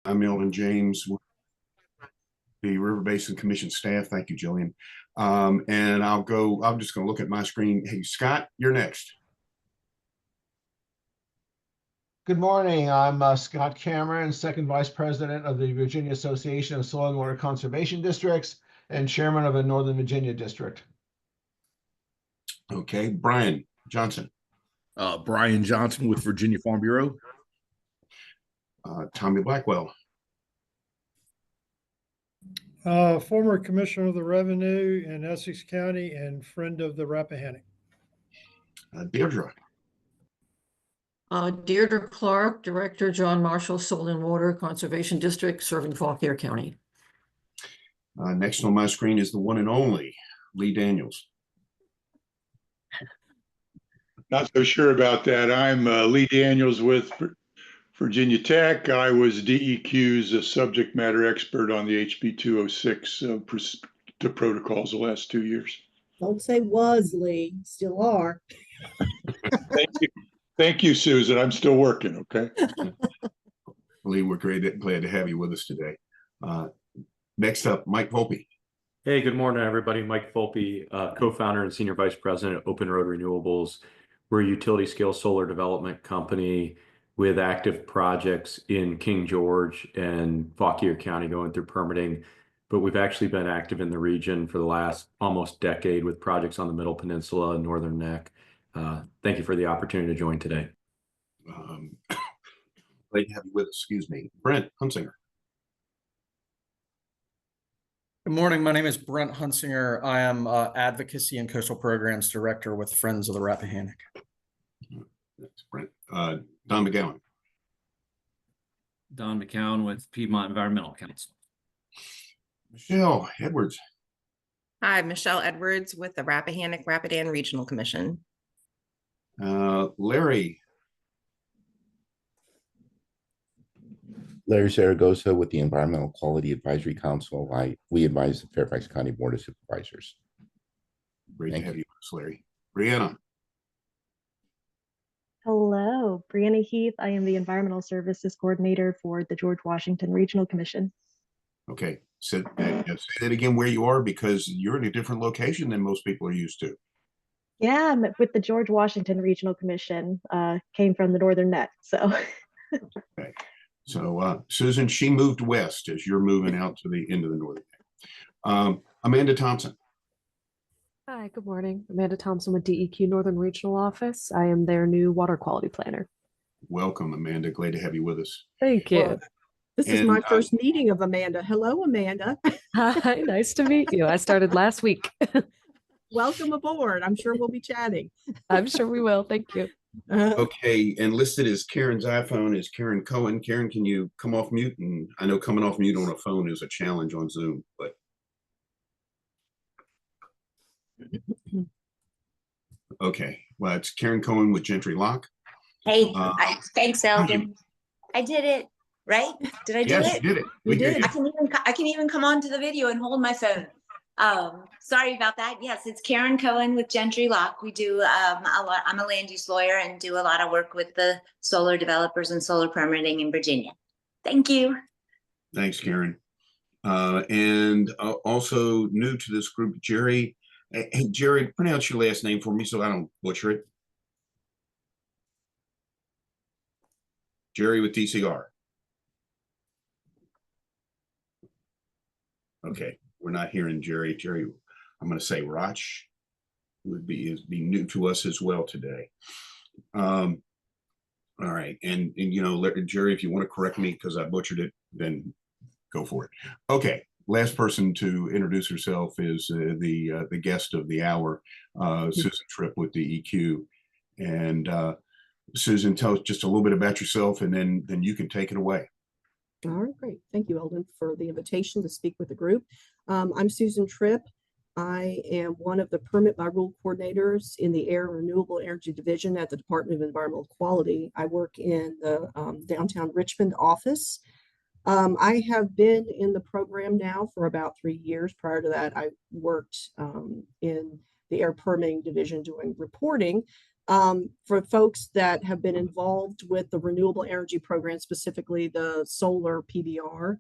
I'm Melvin James, the River Basin Commission staff. Thank you, Jillian. And I'm just going to look at my screen. Hey, Scott, you're next. Good morning. I'm Scott Cameron, Second Vice President of the Virginia Association of Soil and Water Conservation Districts and Chairman of the Northern Virginia District. Okay, Brian Johnson. Brian Johnson with Virginia Farm Bureau. Tommy Blackwell. Former Commissioner of the Revenue in Essex County and friend of the Rappahannock. Deirdre. Deirdre Clark, Director, John Marshall, Soil and Water Conservation District, serving Fauquier County. Next on my screen is the one and only Lee Daniels. Not so sure about that. I'm Lee Daniels with Virginia Tech. I was DEQ's subject matter expert on the HB 206 protocols the last 2 years. Don't say was, Lee. Still are. Thank you. Thank you, Susan. I'm still working, okay? Lee, we're glad to have you with us today. Next up, Mike Volpe. Hey, good morning, everybody. Mike Volpe, co-founder and senior vice president at Open Road Renewables. We're a utility scale solar development company with active projects in King George and Fauquier County going through permitting. But we've actually been active in the region for the last almost decade with projects on the Middle Peninsula and Northern Neck. Thank you for the opportunity to join today. Glad to have you with us. Excuse me. Brent Hunsinger. Good morning. My name is Brent Hunsinger. I am Advocacy and Coastal Programs Director with Friends of the Rappahannock. That's Brent. Don McGowan. Don McCown with Piedmont Environmental Council. Michelle Edwards. Hi, Michelle Edwards with the Rappahannock-Rapidan Regional Commission. Larry. Larry Zaragoza with the Environmental Quality Advisory Council. We advise the Fairfax County Board of Supervisors. Great to have you, Larry. Brianna. Hello, Brianna Heath. I am the Environmental Services Coordinator for the George Washington Regional Commission. Okay, say that again where you are, because you're in a different location than most people are used to. Yeah, I'm with the George Washington Regional Commission, came from the Northern Neck, so. Okay, so Susan, she moved west as you're moving out to the end of the Northern Neck. Amanda Thompson. Hi, good morning. Amanda Thompson with DEQ Northern Regional Office. I am their new water quality planner. Welcome, Amanda. Glad to have you with us. Thank you. Well, this is my first meeting of Amanda. Hello, Amanda. Hi, nice to meet you. I started last week. Welcome aboard. I'm sure we'll be chatting. I'm sure we will. Thank you. Okay, and listed as Karen's iPhone is Karen Cohen. Karen, can you come off mute? And I know coming off mute on a phone is a challenge on Zoom, but. Okay, well, it's Karen Cohen with Gentry Lock. Hey, thanks, Eldon. I did it, right? Did I do it? Yes, you did it. We did. I can even come on to the video and hold my phone. Sorry about that. Yes, it's Karen Cohen with Gentry Lock. We do a lot. I'm a land use lawyer and do a lot of work with the solar developers and solar permitting in Virginia. Thank you. Thanks, Karen. And also new to this group, Jerry. Hey, Jerry, pronounce your last name for me so I don't butcher it. Jerry with DCR. Okay, we're not hearing Jerry. Jerry, I'm going to say Roch would be new to us as well today. All right, and you know, Jerry, if you want to correct me because I butchered it, then go for it. Okay. Last person to introduce herself is the guest of the hour, Susan Tripp with DEQ. And Susan, tell us just a little bit about yourself, and then you can take it away. All right, great. Thank you, Eldon, for the invitation to speak with the group. I'm Susan Tripp. I am one of the permit by rule coordinators in the Air and Renewable Energy Division at the Department of Environmental Quality. I work in the downtown Richmond office. I have been in the program now for about 3 years. Prior to that, I worked in the air permitting division doing reporting. For folks that have been involved with the renewable energy program, specifically the solar PBR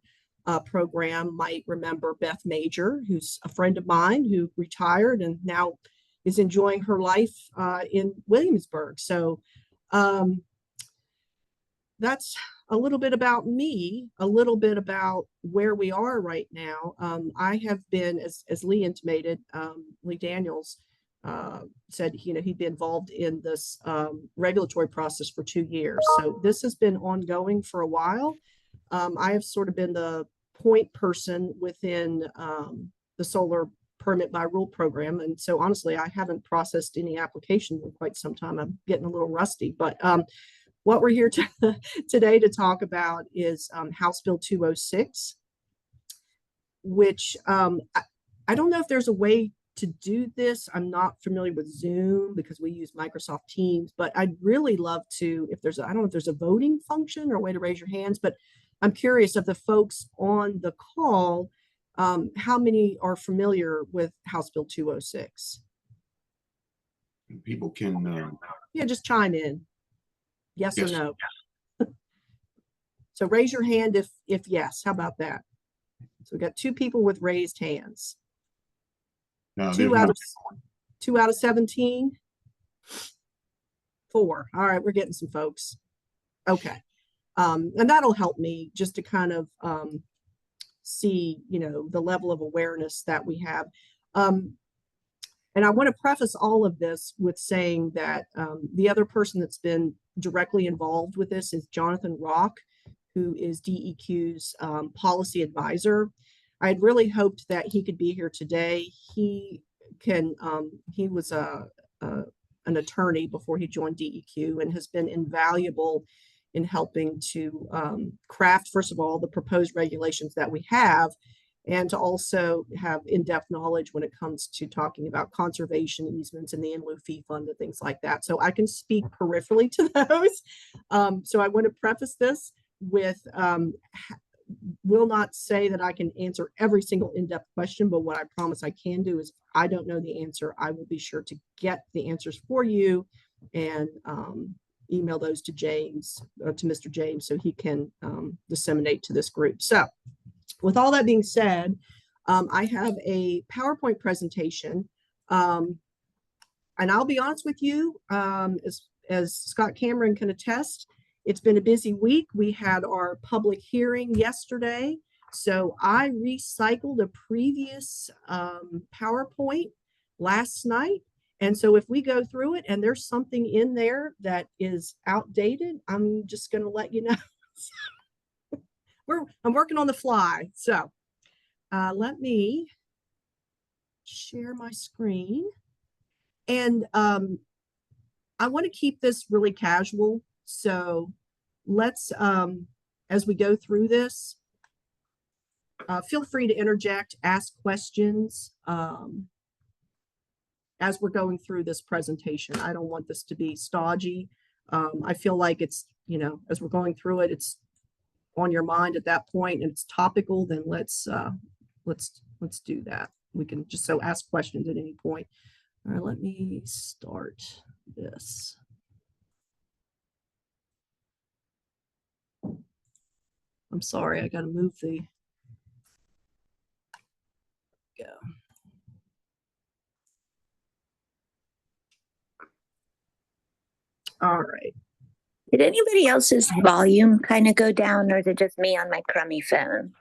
program, might remember Beth Major, who's a friend of mine who retired and now is enjoying her life in Williamsburg. So that's a little bit about me, a little bit about where we are right now. I have been, as Lee intimated, Lee Daniels said, he'd be involved in this regulatory process for 2 years. So this has been ongoing for a while. I have sort of been the point person within the solar permit by rule program. And so honestly, I haven't processed any applications in quite some time. I'm getting a little rusty, but what we're here today to talk about is House Bill 206, which I don't know if there's a way to do this. I'm not familiar with Zoom because we use Microsoft Teams, but I'd really love to, if there's, I don't know if there's a voting function or a way to raise your hands, but I'm curious of the folks on the call, how many are familiar with House Bill 206? People can. Yeah, just chime in. Yes or Yes. no? So raise your hand if yes. How about that? So we got 2 people with raised hands. No, Two out of 17. 4. All right, we're getting some folks. Okay. And that'll help me just to kind of see, the level of awareness that we have. And I want to preface all of this with saying that the other person that's been directly involved with this is Jonathan Rock, who is DEQ's policy advisor. I had really hoped that he could be here today. He was an attorney before he joined DEQ and has been invaluable in helping to craft, first of all, the proposed regulations that we have, and to also have in-depth knowledge when it comes to talking about conservation easements and the in lieu fee fund and things like that. So I can speak peripherally to those. So I want to preface this with, will not say that I can answer every single in-depth question, but what I promise I can do is if I don't know the answer, I will be sure to get the answers for you and email those to James, to Mr. James, so he can disseminate to this group. So with all that being said, I have a PowerPoint presentation, and I'll be honest with you, as Scott Cameron can attest, it's been a busy week. We had our public hearing yesterday, so I recycled a previous PowerPoint last night. And so if we go through it and there's something in there that is outdated, I'm just going to let you know. I'm working on the fly. So let me share my screen. And I want to keep this really casual. So let's, as we go through this, feel free to interject, ask questions as we're going through this presentation. I don't want this to be stodgy. I feel like it's, as we're going through it, it's on your mind at that point and it's topical, then let's do that. We can just ask questions at any point. All right, let me start this. I'm sorry, I got to move the, go. All right. Did anybody else's volume kind of go down, or is it just me on my crummy phone?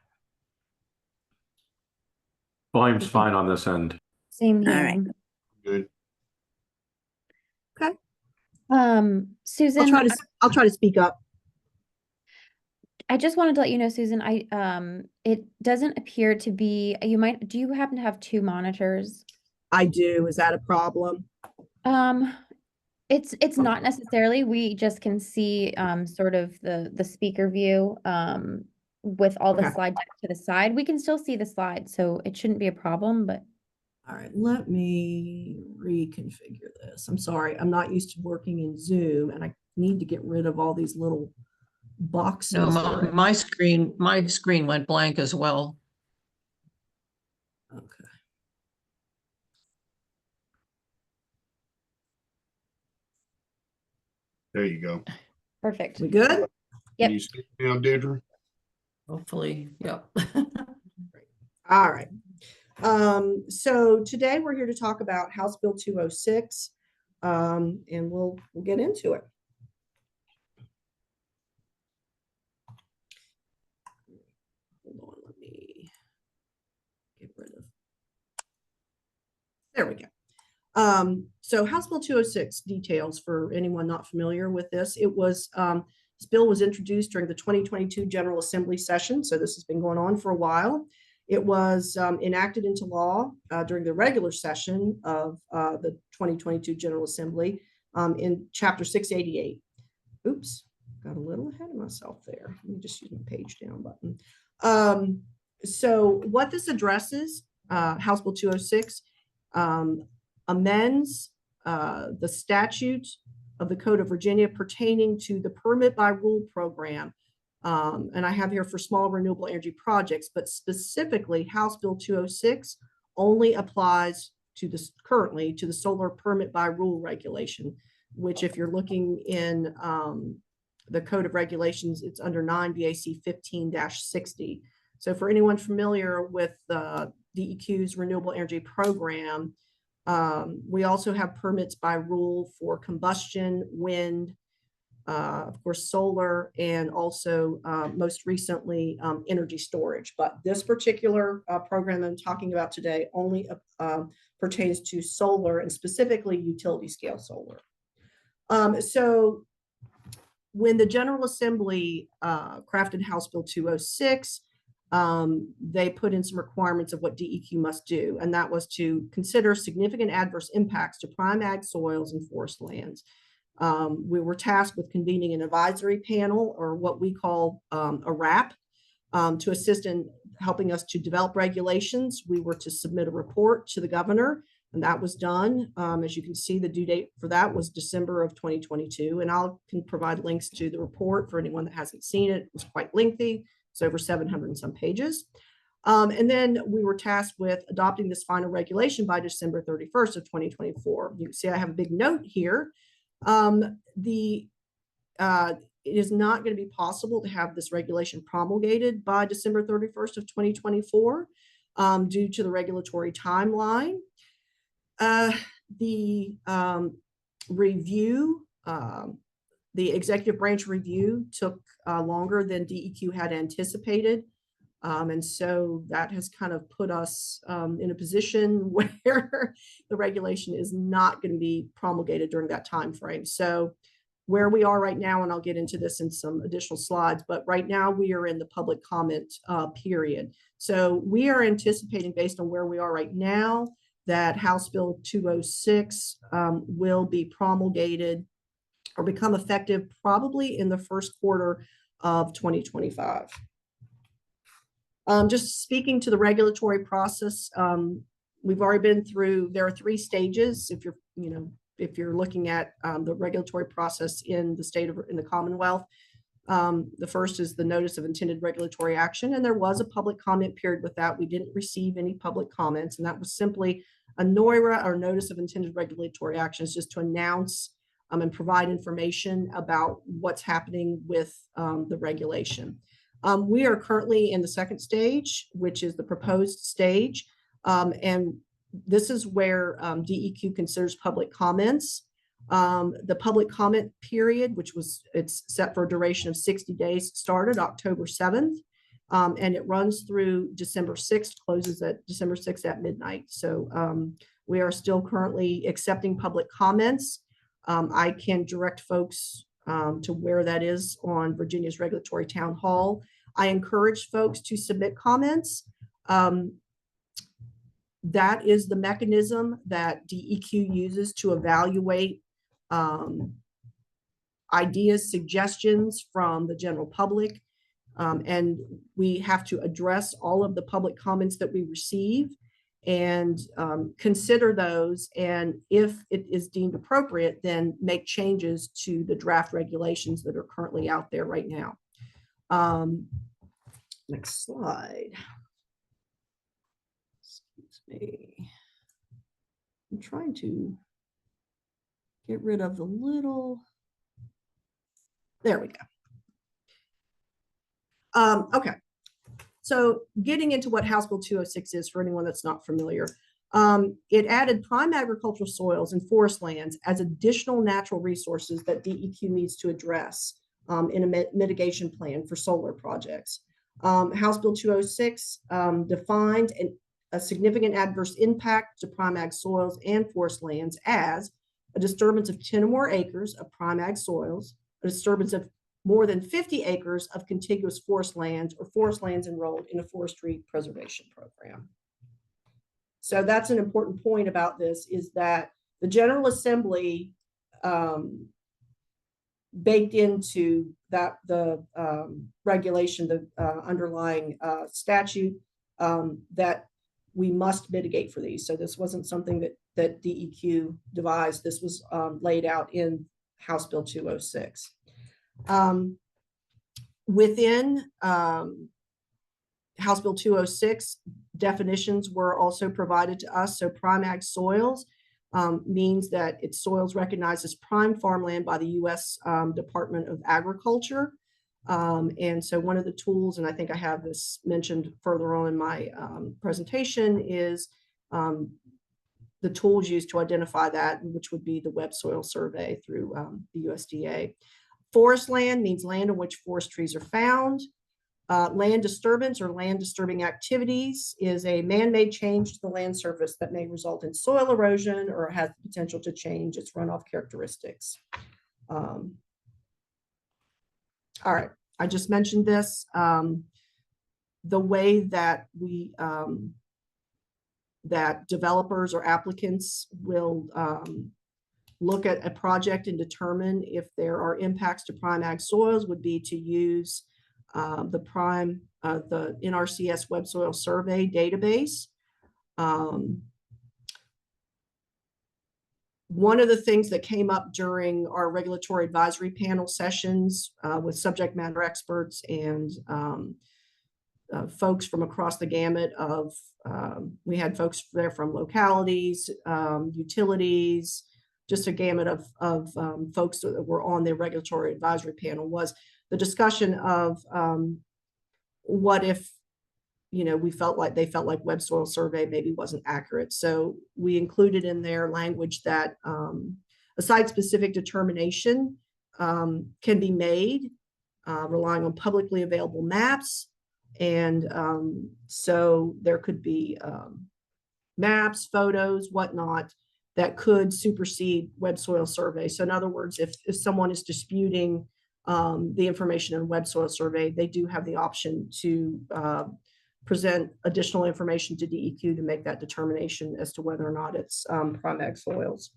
Volume's fine on this end. Same All here. right. Good. Okay. Susan, I'll try to speak up. I just wanted to let you know, Susan, it doesn't appear to be, do you happen to have 2 monitors? I do. Is that a problem? It's not necessarily. We just can see sort of the speaker view with all the slide deck to the side. We can still see the slides, so it shouldn't be a problem, but. All right, let me reconfigure this. I'm sorry, I'm not used to working in Zoom and I need to get rid of all these little boxes. No, my screen went blank as well. Okay. There you go. Perfect. We good? Yep. Can you see me now, Deirdre? Hopefully, yep. All right. So today we're here to talk about House Bill 206, and we'll get into it. Hold on, let me get rid of. There we go. So House Bill 206 details for anyone not familiar with this. It was this bill was introduced during the 2022 General Assembly session, so this has been going on for a while. It was enacted into law during the regular session of the 2022 General Assembly in Chapter 688. Oops, got a little ahead of myself there. Let me just use my page down button. So what this addresses, House Bill 206, amends the statute of the Code of Virginia pertaining to the permit by rule program. And I have here for small renewable energy projects, but specifically House Bill 206 only applies to this currently to the solar permit by rule regulation, which if you're looking in the Code of Regulations, it's under 9 VAC 15-60. So for anyone familiar with the DEQ's renewable energy program, we also have permits by rule for combustion, wind, of course, solar, and also most recently energy storage. But this particular program I'm talking about today only pertains to solar and specifically utility scale solar. So when the General Assembly crafted House Bill 206, they put in some requirements of what DEQ must do, and that was to consider significant adverse impacts to prime ag soils and forest lands. We were tasked with convening an advisory panel, or what we call a RAP, to assist in helping us to develop regulations. We were to submit a report to the governor, and that was done. As you can see, the due date for that was December of 2022, and I can provide links to the report for anyone that hasn't seen it. It was quite lengthy. It's over 700 and some pages. And then we were tasked with adopting this final regulation by December 31st of 2024. You can see I have a big note here. It is not going to be possible to have this regulation promulgated by December 31st of 2024 due to the regulatory timeline. The review, the executive branch review took longer than DEQ had anticipated. And so that has kind of put us in a position where the regulation is not going to be promulgated during that time frame. So where we are right now, and I'll get into this in some additional slides, but right now we are in the public comment period. So we are anticipating, based on where we are right now, that House Bill 206 will be promulgated or become effective probably in the first quarter of 2025. Just speaking to the regulatory process, we've already been through, there are 3 stages. If you're looking at the regulatory process in the state of, in the Commonwealth, the first is the notice of intended regulatory action. And there was a public comment period with that. We didn't receive any public comments, and that was simply a NOIRA, or notice of intended regulatory actions, just to announce and provide information about what's happening with the regulation. We are currently in the second stage, which is the proposed stage. And this is where DEQ considers public comments. The public comment period, it's set for a duration of 60 days, started October 7th. And it runs through December 6th, closes at December 6th at midnight. So we are still currently accepting public comments. I can direct folks to where that is on Virginia's Regulatory Town Hall. I encourage folks to submit comments. That is the mechanism that DEQ uses to evaluate ideas, suggestions from the general public. And we have to address all of the public comments that we receive and consider those. And if it is deemed appropriate, then make changes to the draft regulations that are currently out there right now. Next slide. Excuse me. I'm trying to get rid of the little There we go. Okay. So getting into what House Bill 206 is for anyone that's not familiar, it added prime agricultural soils and forest lands as additional natural resources that DEQ needs to address in a mitigation plan for solar projects. House Bill 206 defined a significant adverse impact to prime ag soils and forest lands as a disturbance of 10 or more acres of prime ag soils, a disturbance of more than 50 acres of contiguous forest lands or forest lands enrolled in a forestry preservation program. So that's an important point about this, is that the General Assembly baked into that the regulation, the underlying statute, that we must mitigate for these. So this wasn't something that DEQ devised. This was laid out in House Bill 206. Within House Bill 206, definitions were also provided to us. So prime ag soils means that it's soils recognized as prime farmland by the U.S. Department of Agriculture. And so one of the tools, and I think I have this mentioned further on in my presentation, is the tools used to identify that, which would be the web soil survey through the USDA. Forest land means land on which forest trees are found. Land disturbance or land disturbing activities is a man-made change to the land surface that may result in soil erosion or has the potential to change its runoff characteristics. All right, I just mentioned this. The way that we that developers or applicants will look at a project and determine if there are impacts to prime ag soils would be to use the NRCS Web Soil Survey database. One of the things that came up during our regulatory advisory panel sessions with subject matter experts and folks from across the gamut of, we had folks there from localities, utilities, just a gamut of folks that were on the regulatory advisory panel, was the discussion of what if, you know, they felt like web soil survey maybe wasn't accurate. So we included in their language that a site-specific determination can be made relying on publicly available maps. And so there could be maps, photos, whatnot, that could supersede web soil survey. So in other words, if someone is disputing the information in web soil survey, they do have the option to present additional information to DEQ to make that determination as to whether or not it's prime ag soils.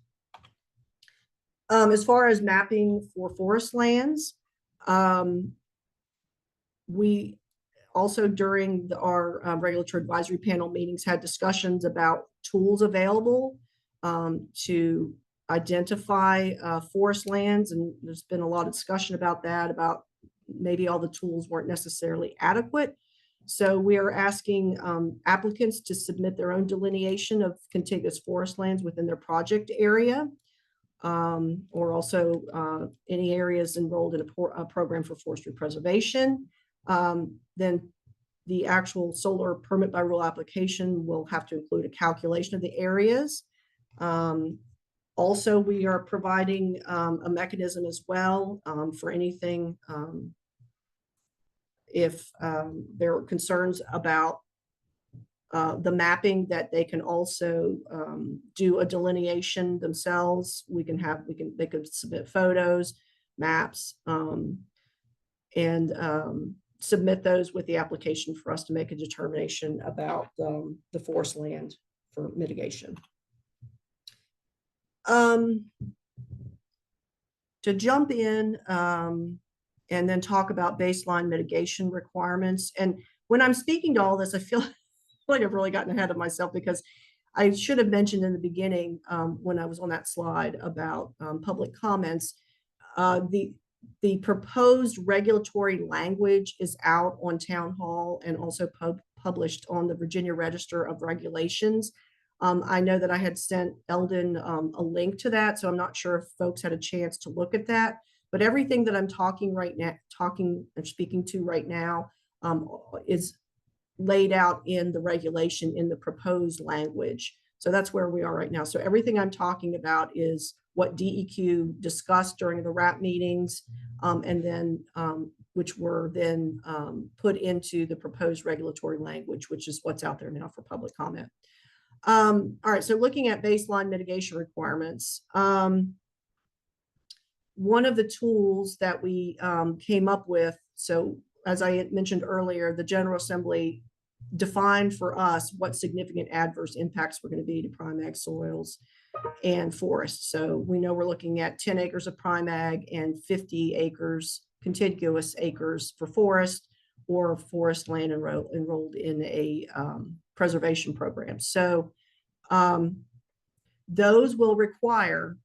As far as mapping for forest lands, we also during our regulatory advisory panel meetings had discussions about tools available to identify forest lands, and there's been a lot of discussion about that, about maybe all the tools weren't necessarily adequate. So we are asking applicants to submit their own delineation of contiguous forest lands within their project area, or also any areas enrolled in a program for forestry preservation. Then the actual solar permit by rule application will have to include a calculation of the areas. Also, we are providing a mechanism as well for anything if there are concerns about the mapping, that they can also do a delineation themselves. They could submit photos, maps, and submit those with the application for us to make a determination about the forest land for mitigation. To jump in and then talk about baseline mitigation requirements. And when I'm speaking to all this, I feel like I've really gotten ahead of myself, because I should have mentioned in the beginning when I was on that slide about public comments, the proposed regulatory language is out on Town Hall and also published on the Virginia Register of Regulations. I know that I had sent Eldon a link to that, so I'm not sure if folks had a chance to look at that, But everything that I'm speaking to right now is laid out in the regulation in the proposed language. So that's where we are right now. So everything I'm talking about is what DEQ discussed during the RAP meetings, and then which were then put into the proposed regulatory language, which is what's out there now for public comment. All right, so looking at baseline mitigation requirements, one of the tools that we came up with, so as I mentioned earlier, the General Assembly defined for us what significant adverse impacts were going to be to prime ag soils and forests. So we know we're looking at 10 acres of prime ag and 50 acres, contiguous acres for forest, or forest land enrolled in a preservation program. So those will require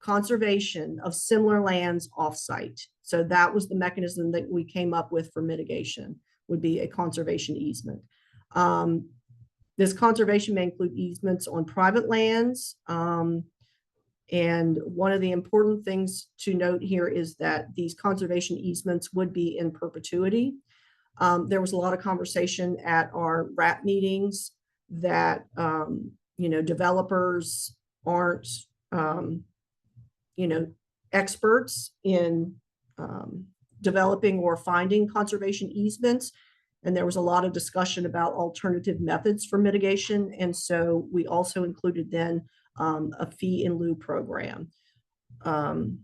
conservation of similar lands offsite. So that was the mechanism that we came up with for mitigation, would be a conservation easement. This conservation may include easements on private lands. And one of the important things to note here is that these conservation easements would be in perpetuity. There was a lot of conversation at our RAP meetings that, developers aren't, experts in developing or finding conservation easements. And there was a lot of discussion about alternative methods for mitigation. And so we also included then a fee in lieu program. Then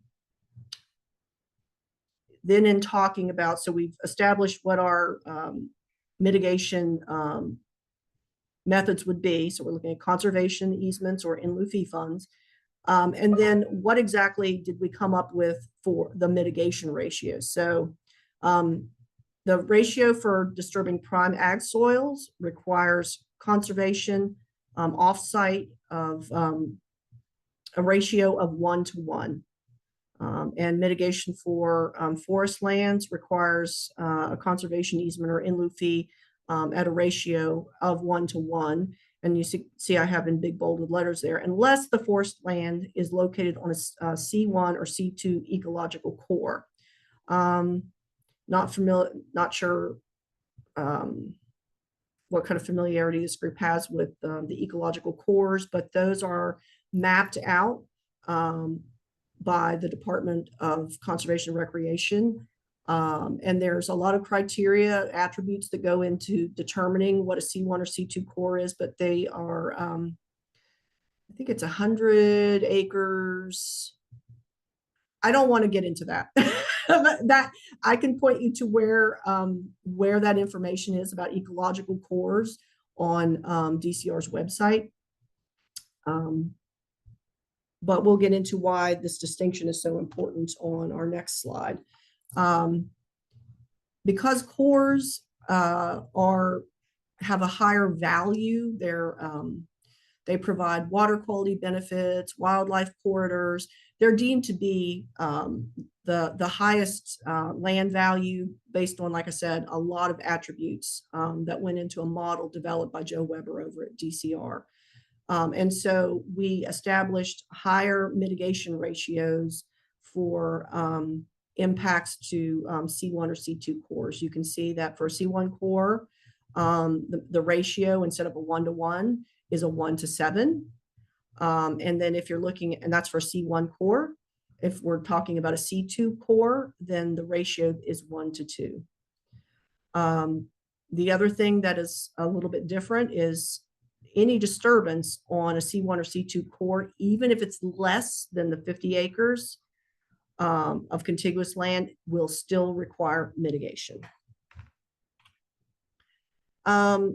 in talking about, so we've established what our mitigation methods would be. So we're looking at conservation easements or in lieu fee funds. And then what exactly did we come up with for the mitigation ratio? So the ratio for disturbing prime ag soils requires conservation offsite of a ratio of 1:1. And mitigation for forest lands requires a conservation easement or in lieu fee at a ratio of 1:1. And you see I have in big bolded letters there, unless the forest land is located on a C1 or C2 ecological core. Not sure what kind of familiarity this group has with the ecological cores, but those are mapped out by the Department of Conservation and Recreation. And there's a lot of criteria, attributes that go into determining what a C1 or C2 core is, but they are, I think it's 100 acres. I don't want to get into that. That I can point you to where that information is about ecological cores on DCR's website. But we'll get into why this distinction is so important on our next slide. Because cores have a higher value, they provide water quality benefits, wildlife corridors. They're deemed to be the highest land value based on, like I said, a lot of attributes that went into a model developed by Joe Weber over at DCR. And so we established higher mitigation ratios for impacts to C1 or C2 cores. You can see that for a C1 core, the ratio instead of a 1:1 is a 1:7. And then if you're looking at, and that's for C1 core, if we're talking about a C2 core, then the ratio is 1:2. The other thing that is a little bit different is any disturbance on a C1 or C2 core, even if it's less than the 50 acres of contiguous land, will still require mitigation.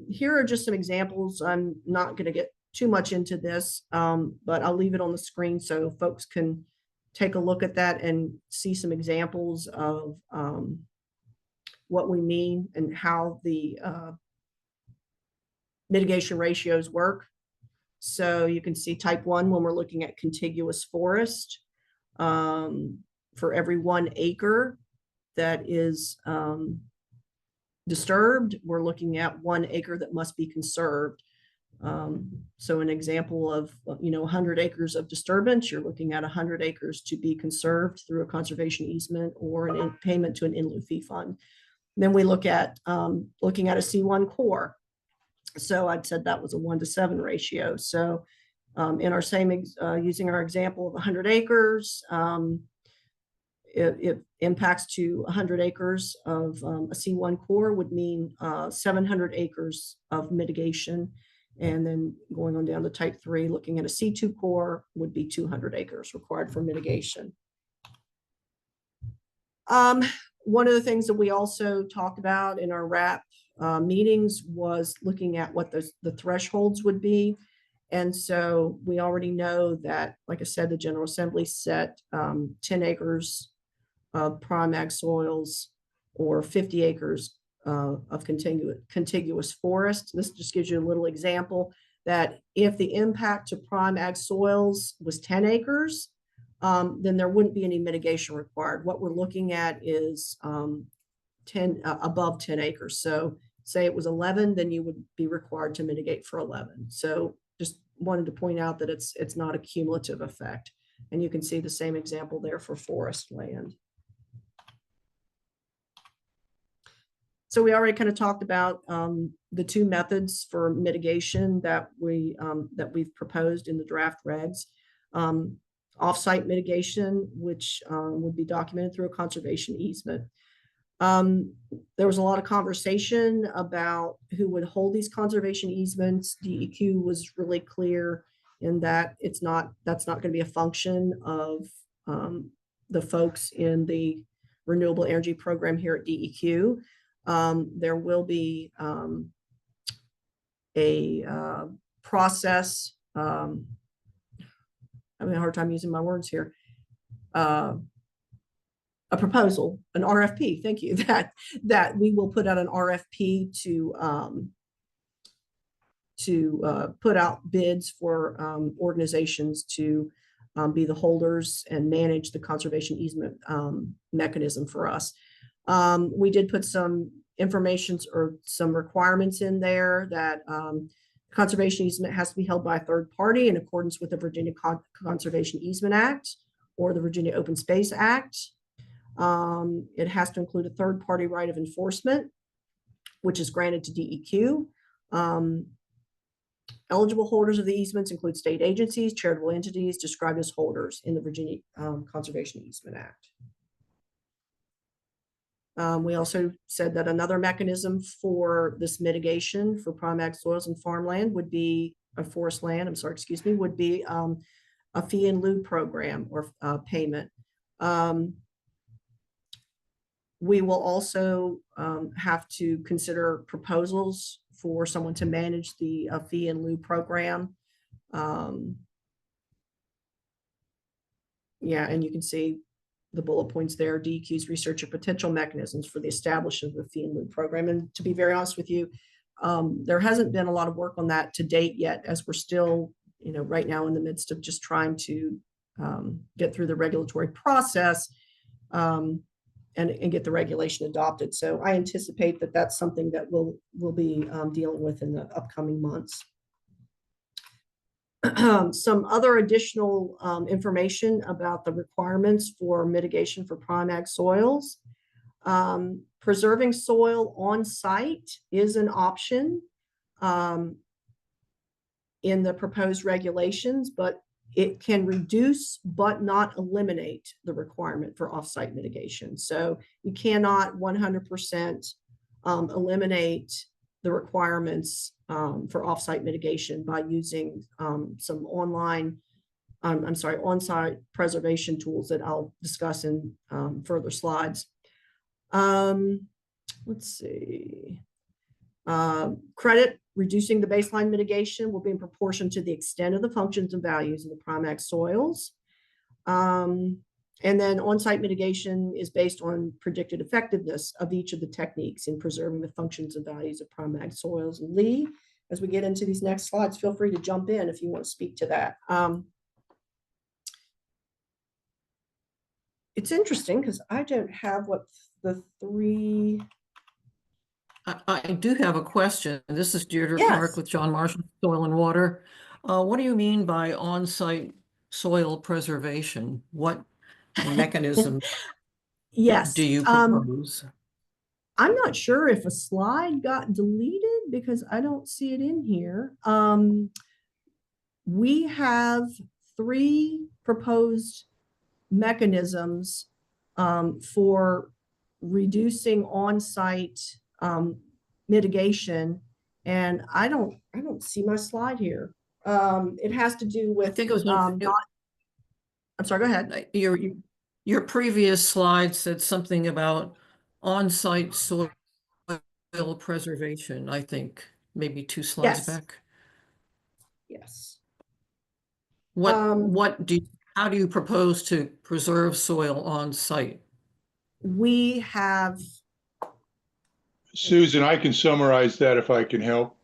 Here are just some examples. I'm not going to get too much into this, but I'll leave it on the screen so folks can take a look at that and see some examples of what we mean and how the mitigation ratios work. So you can see type 1 when we're looking at contiguous forest. For every 1 acre that is disturbed, we're looking at 1 acre that must be conserved. So an example of, 100 acres of disturbance, you're looking at 100 acres to be conserved through a conservation easement or payment to an in lieu fee fund. Then we look at looking at a C1 core. So I'd said that was a 1-to-7 ratio. So in our using our example of 100 acres, it impacts to 100 acres of a C1 core would mean 700 acres of mitigation. And then going on down to type 3, looking at a C2 core would be 200 acres required for mitigation. One of the things that we also talked about in our RAP meetings was looking at what the thresholds would be. And so we already know that, like I said, the General Assembly set 10 acres of prime ag soils or 50 acres of contiguous forest. This just gives you a little example that if the impact to prime ag soils was 10 acres, then there wouldn't be any mitigation required. What we're looking at is above 10 acres. So say it was 11, then you would be required to mitigate for 11. So just wanted to point out that it's not a cumulative effect. And you can see the same example there for forest land. So we already kind of talked about the two methods for mitigation that we've proposed in the draft regs. Offsite mitigation, which would be documented through a conservation easement. There was a lot of conversation about who would hold these conservation easements. DEQ was really clear in that that's not going to be a function of the folks in the renewable energy program here at DEQ. There will be a process. I'm having a hard time using my words here. A proposal, an RFP. Thank you. That we will put out an RFP to put out bids for organizations to be the holders and manage the conservation easement mechanism for us. We did put some information or some requirements in there that conservation easement has to be held by a third party in accordance with the Virginia Conservation Easement Act or the Virginia Open Space Act. It has to include a third party right of enforcement, which is granted to DEQ. Eligible holders of the easements include state agencies, charitable entities described as holders in the Virginia Conservation Easement Act. We also said that another mechanism for this mitigation for prime ag soils and farmland would be forest land, would be a fee in lieu program or payment. We will also have to consider proposals for someone to manage the fee in lieu program. Yeah, and you can see the bullet points there. DEQ's research of potential mechanisms for the establishment of the fee in lieu program. And to be very honest with you, there hasn't been a lot of work on that to date yet, as we're still, right now in the midst of just trying to get through the regulatory process and get the regulation adopted. So I anticipate that that's something that we'll be dealing with in the upcoming months. Some other additional information about the requirements for mitigation for prime ag soils. Preserving soil on site is an option in the proposed regulations, but it can reduce but not eliminate the requirement for offsite mitigation. So you cannot 100% eliminate the requirements for offsite mitigation by using some on-site preservation tools that I'll discuss in further slides. Let's see. Credit reducing the baseline mitigation will be in proportion to the extent of the functions and values of the prime ag soils. And then on-site mitigation is based on predicted effectiveness of each of the techniques in preserving the functions and values of prime ag soils. And Lee, as we get into these next slides, feel free to jump in if you want to speak to that. It's interesting because I don't have what the three I do have a question. This is Deirdre Clark Yes. with John Marshall Soil and Water. What do you mean by on-site soil preservation? What mechanism Yes. do you propose? I'm not sure if a slide got deleted because I don't see it in here. We have 3 proposed mechanisms for reducing on-site mitigation, and I don't see my slide here. It has to do with. I think it was. I'm sorry. Go ahead. Your previous slide said something about on-site soil preservation. I think maybe 2 slides Yes. back. Yes. How do you propose to preserve soil on site? We have. Susan, I can summarize that if I can help.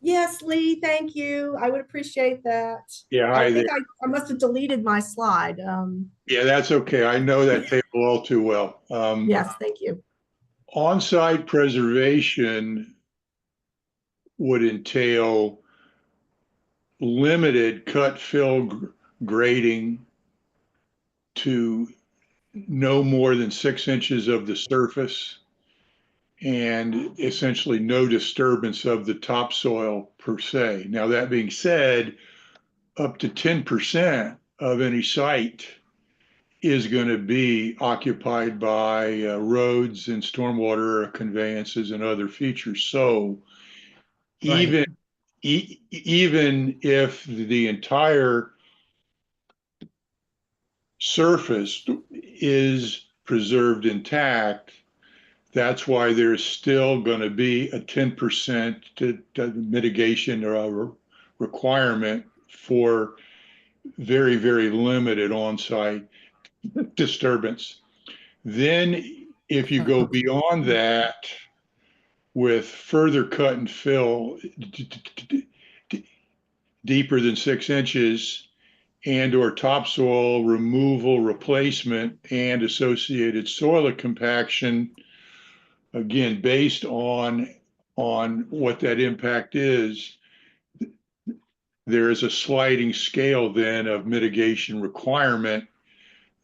Yes, Lee, thank you. I would appreciate that. Yeah, hi I think there. I must have deleted my slide. Yeah, that's okay. I know that table all too well. Yes, thank you. On-site preservation would entail limited cut fill grading to no more than 6 inches of the surface and essentially no disturbance of the topsoil per se. Now, that being said, up to 10% of any site is going to be occupied by roads and stormwater conveyances and other features. So even if the entire surface is preserved intact, that's why there's still going to be a 10% mitigation or requirement for very, very limited on-site disturbance. Then if you go beyond that with further cut and fill deeper than 6 inches and or topsoil removal, replacement, and associated soil compaction, again, based on what that impact is, there is a sliding scale then of mitigation requirement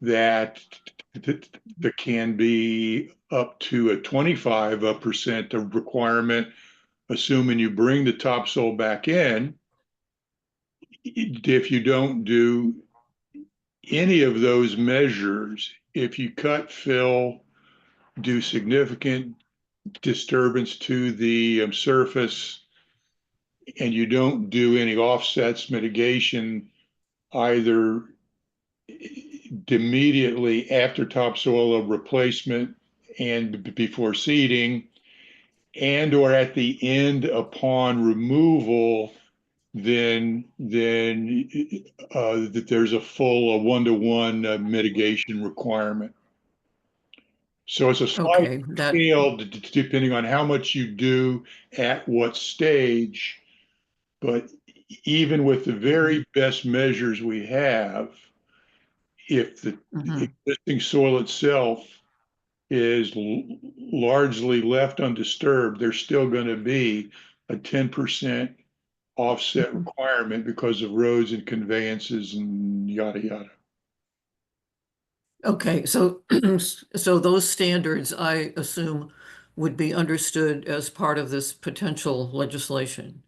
that can be up to a 25% of requirement, assuming you bring the topsoil back in. If you don't do any of those measures, if you cut, fill, do significant disturbance to the surface, and you don't do any offsets mitigation, either immediately after topsoil replacement and before seeding, and or at the end upon removal, then that there's a full 1-to-1 mitigation requirement. So it's a sliding scale depending on how much you do at what stage. But even with the very best measures we have, if the existing soil itself is largely left undisturbed, there's still going to be a 10% offset requirement because of roads and conveyances and yada, yada. Okay, so so those standards, I assume, would be understood as part of this potential legislation.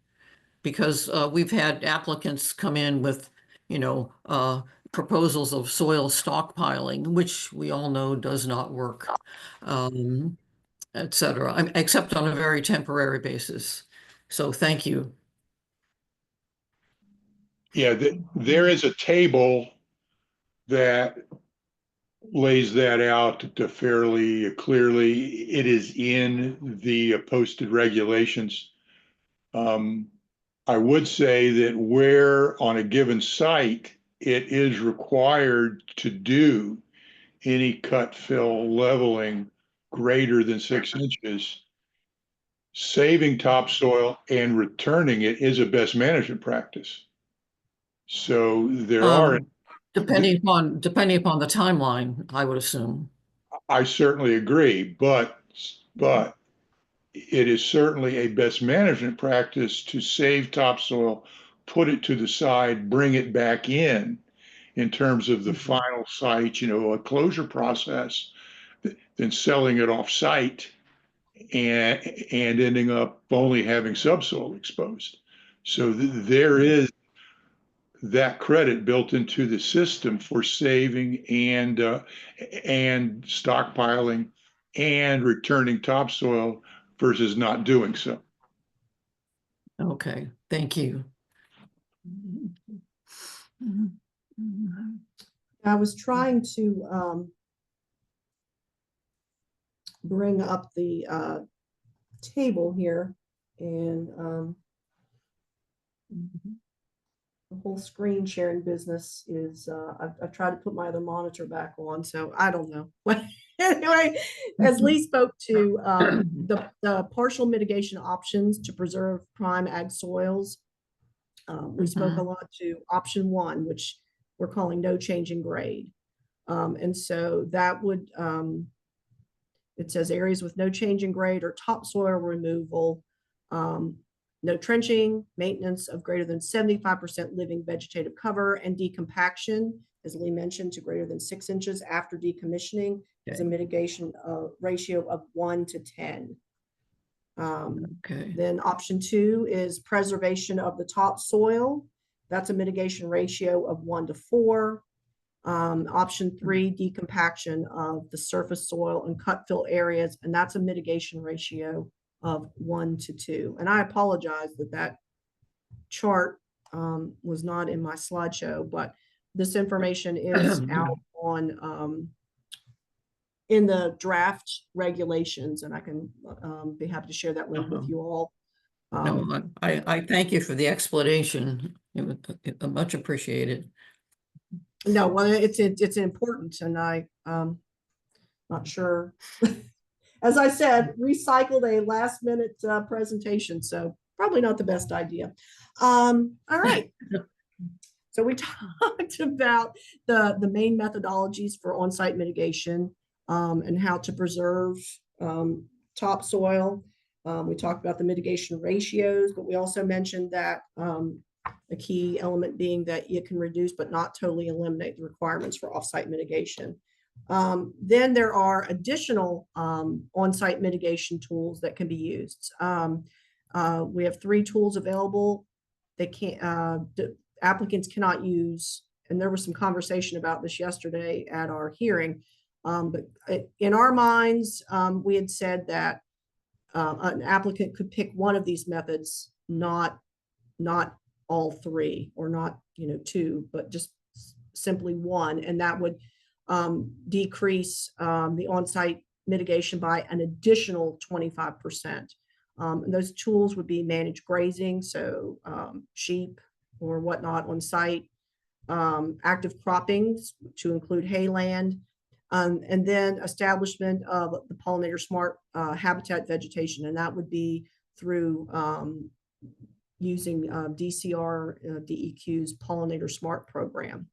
Because we've had applicants come in with, proposals of soil stockpiling, which we all know does not work, et cetera, except on a very temporary basis. So thank you. Yeah, there is a table that lays that out fairly clearly. It is in the posted regulations. I would say that where on a given site it is required to do any cut, fill, leveling greater than 6 inches, saving topsoil and returning it is a best management practice. So there are depending upon the timeline, I would assume. I certainly agree, but it is certainly a best management practice to save topsoil, put it to the side, bring it back in terms of the final site, a closure process, than selling it off site and ending up only having subsoil exposed. So there is that credit built into the system for saving and stockpiling and returning topsoil versus not doing so. Okay, thank you. I was trying to bring up the table here, and the whole screen sharing business is, I've tried to put my other monitor back on, so I don't know. Anyway, as Lee spoke to the partial mitigation options to preserve prime ag soils, we spoke a lot to option 1, which we're calling no change in grade. And so that would, it says areas with no change in grade or topsoil removal, no trenching, maintenance of greater than 75% living vegetative cover, and decompaction, as Lee mentioned, to greater than 6 inches after decommissioning is a mitigation ratio of 1 to 10. Then option 2 is preservation of the topsoil. That's a mitigation ratio of 1 to 4. Option 3, decompaction of the surface soil and cut fill areas, and that's a mitigation ratio of 1 to 2. And I apologize that that chart was not in my slideshow, but this information is out on in the draft regulations, and I can be happy to share that link with you all. No, I thank you for the explanation. It was much appreciated. No, well, it's important, and I not sure. As I said, recycled a last minute presentation, so probably not the best idea. All right. So we talked about the main methodologies for on-site mitigation and how to preserve topsoil. We talked about the mitigation ratios, but we also mentioned that a key element being that you can reduce but not totally eliminate the requirements for off-site mitigation. Then there are additional on-site mitigation tools that can be used. We have 3 tools available. They can't, the applicants cannot use, and there was some conversation about this yesterday at our hearing, but in our minds, we had said that an applicant could pick one of these methods, not all 3, or not 2, but just simply one, and that would decrease the on-site mitigation by an additional 25%. And those tools would be managed grazing, so sheep or whatnot on site, active croppings to include hayland, and then establishment of the pollinator smart habitat vegetation, and that would be through using DCR DEQ's Pollinator Smart program.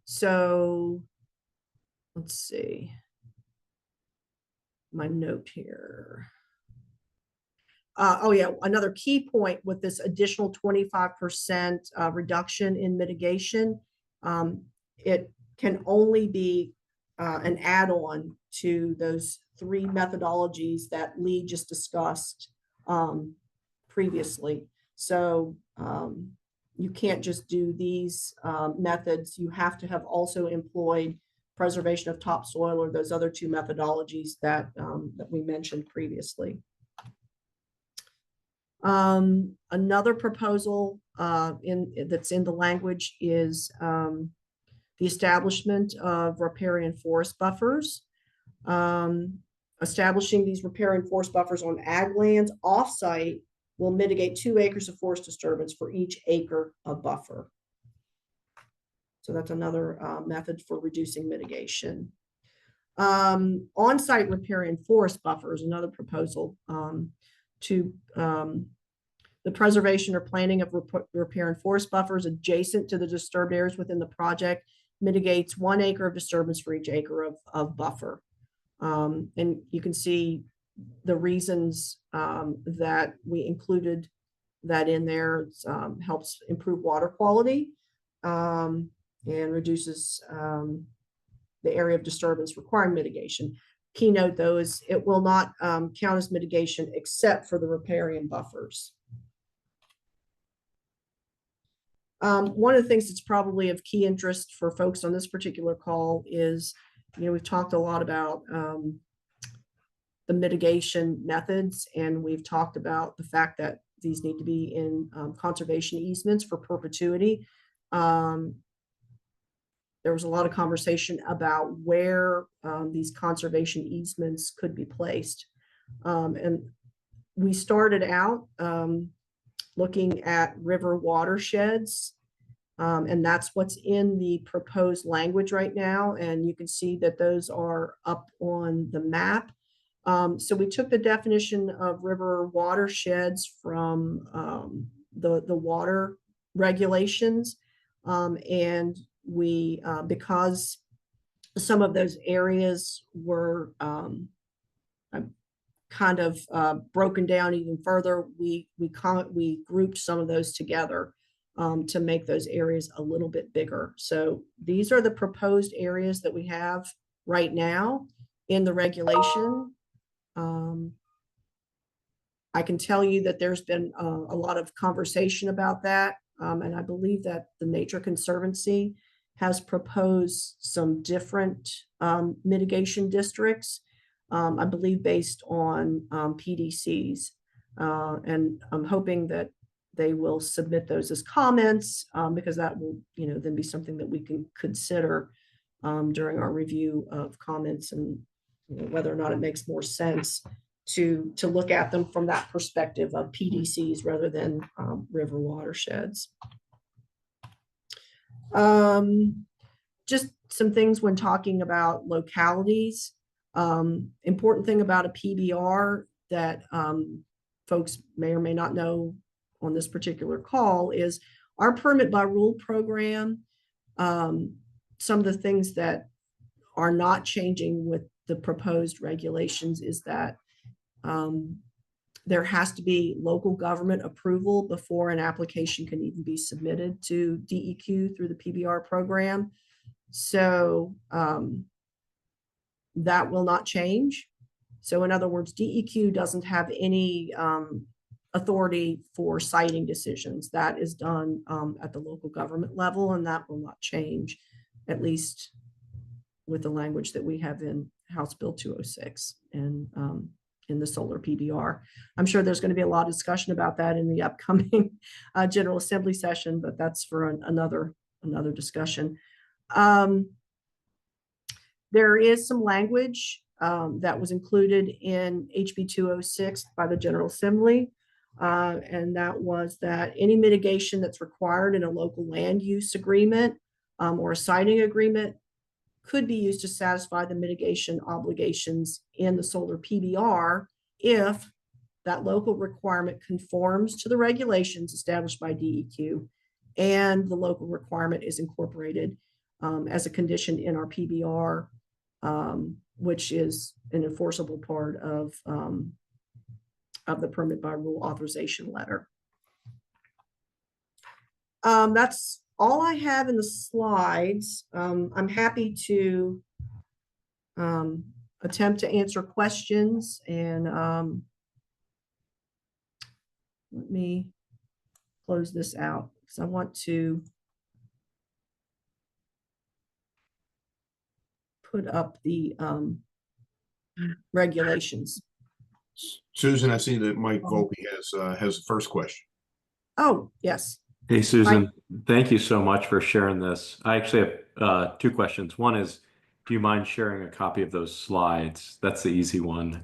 So let's see my note here. Oh yeah, another key point with this additional 25% reduction in mitigation, it can only be an add-on to those 3 methodologies that Lee just discussed previously. So you can't just do these methods. You have to have also employed preservation of topsoil or those other 2 methodologies that we mentioned previously. Another proposal that's in the language is the establishment of riparian forest buffers. Establishing these riparian forest buffers on ag lands off-site will mitigate 2 acres of forest disturbance for each acre of buffer. So that's another method for reducing mitigation. On-site riparian forest buffers, another proposal to the preservation or planting of riparian forest buffers adjacent to the disturbed areas within the project mitigates 1 acre of disturbance for each acre of buffer. And you can see the reasons that we included that in there. Helps improve water quality and reduces the area of disturbance requiring mitigation. Keynote, though, is it will not count as mitigation except for the riparian buffers. One of the things that's probably of key interest for folks on this particular call is, we've talked a lot about the mitigation methods, and we've talked about the fact that these need to be in conservation easements for perpetuity. There was a lot of conversation about where these conservation easements could be placed. And we started out looking at river watersheds, and that's what's in the proposed language right now. And you can see that those are up on the map. So we took the definition of river watersheds from the water regulations, and we because some of those areas were kind of broken down even further, we grouped some of those together to make those areas a little bit bigger. So these are the proposed areas that we have right now in the regulation. I can tell you that there's been a lot of conversation about that, and I believe that the Nature Conservancy has proposed some different mitigation districts, I believe based on PDCs, and I'm hoping that they will submit those as comments, because that will, then be something that we can consider during our review of comments, and whether or not it makes more sense to look at them from that perspective of PDCs rather than river watersheds. Just some things when talking about localities. Important thing about a PBR that folks may or may not know on this particular call is our permit by rule program. Some of the things that are not changing with the proposed regulations is that there has to be local government approval before an application can even be submitted to DEQ through the PBR program. So that will not change. So in other words, DEQ doesn't have any authority for siting decisions. That is done at the local government level, and that will not change, at least with the language that we have in House Bill 206 and in the solar PBR. I'm sure there's going to be a lot of discussion about that in the upcoming General Assembly session, but that's for another discussion. There is some language that was included in HB 206 by the General Assembly, and that was that any mitigation that's required in a local land use agreement or a siting agreement could be used to satisfy the mitigation obligations in the solar PBR if that local requirement conforms to the regulations established by DEQ and the local requirement is incorporated as a condition in our PBR, which is an enforceable part of the permit by rule authorization letter. That's all I have in the slides. I'm happy to attempt to answer questions, and let me close this out because I want to put up the regulations. Susan, I see that Mike Volpe has the first question. Oh, yes. Hey, Susan, thank you so much for sharing this. I actually have two questions. One is, do you mind sharing a copy of those slides? That's the easy one.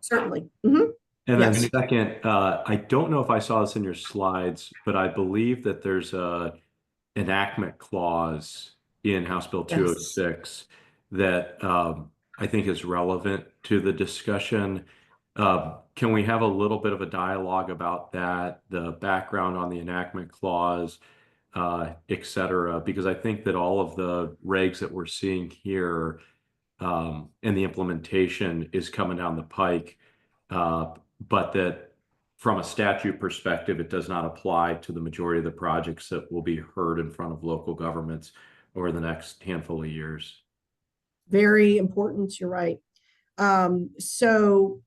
Certainly. And then Yes. second, I don't know if I saw this in your slides, but I believe that there's a enactment clause in House Bill 206 that I think is relevant to the discussion. Can we have a little bit of a dialogue about that, the background on the enactment clause, et cetera? Because I think that all of the regs that we're seeing here and the implementation is coming down the pike, but that from a statute perspective, it does not apply to the majority of the projects that will be heard in front of local governments over the next handful of years. Very important, you're right. So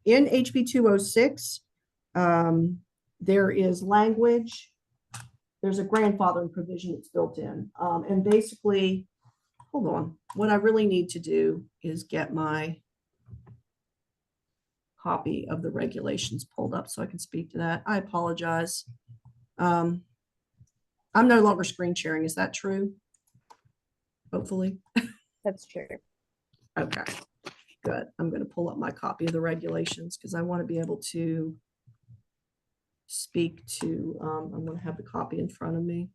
in HB 206, there is language, there's a grandfathering provision that's built in. And basically, hold on, what I really need to do is get my copy of the regulations pulled up so I can speak to that. I apologize. I'm no longer screen sharing. Is that true? Hopefully. That's true. Okay, good. I'm going to pull up my copy of the regulations because I want to be able to speak to, I'm going to have the copy in front of me.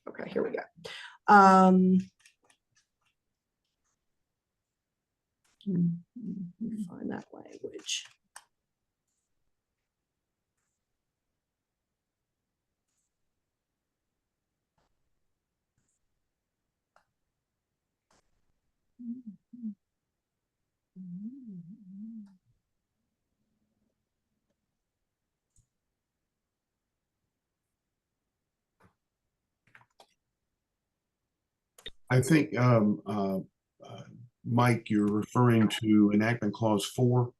Okay, here we go. Let me find that language. I think, Mike, you're referring to enactment clause 4,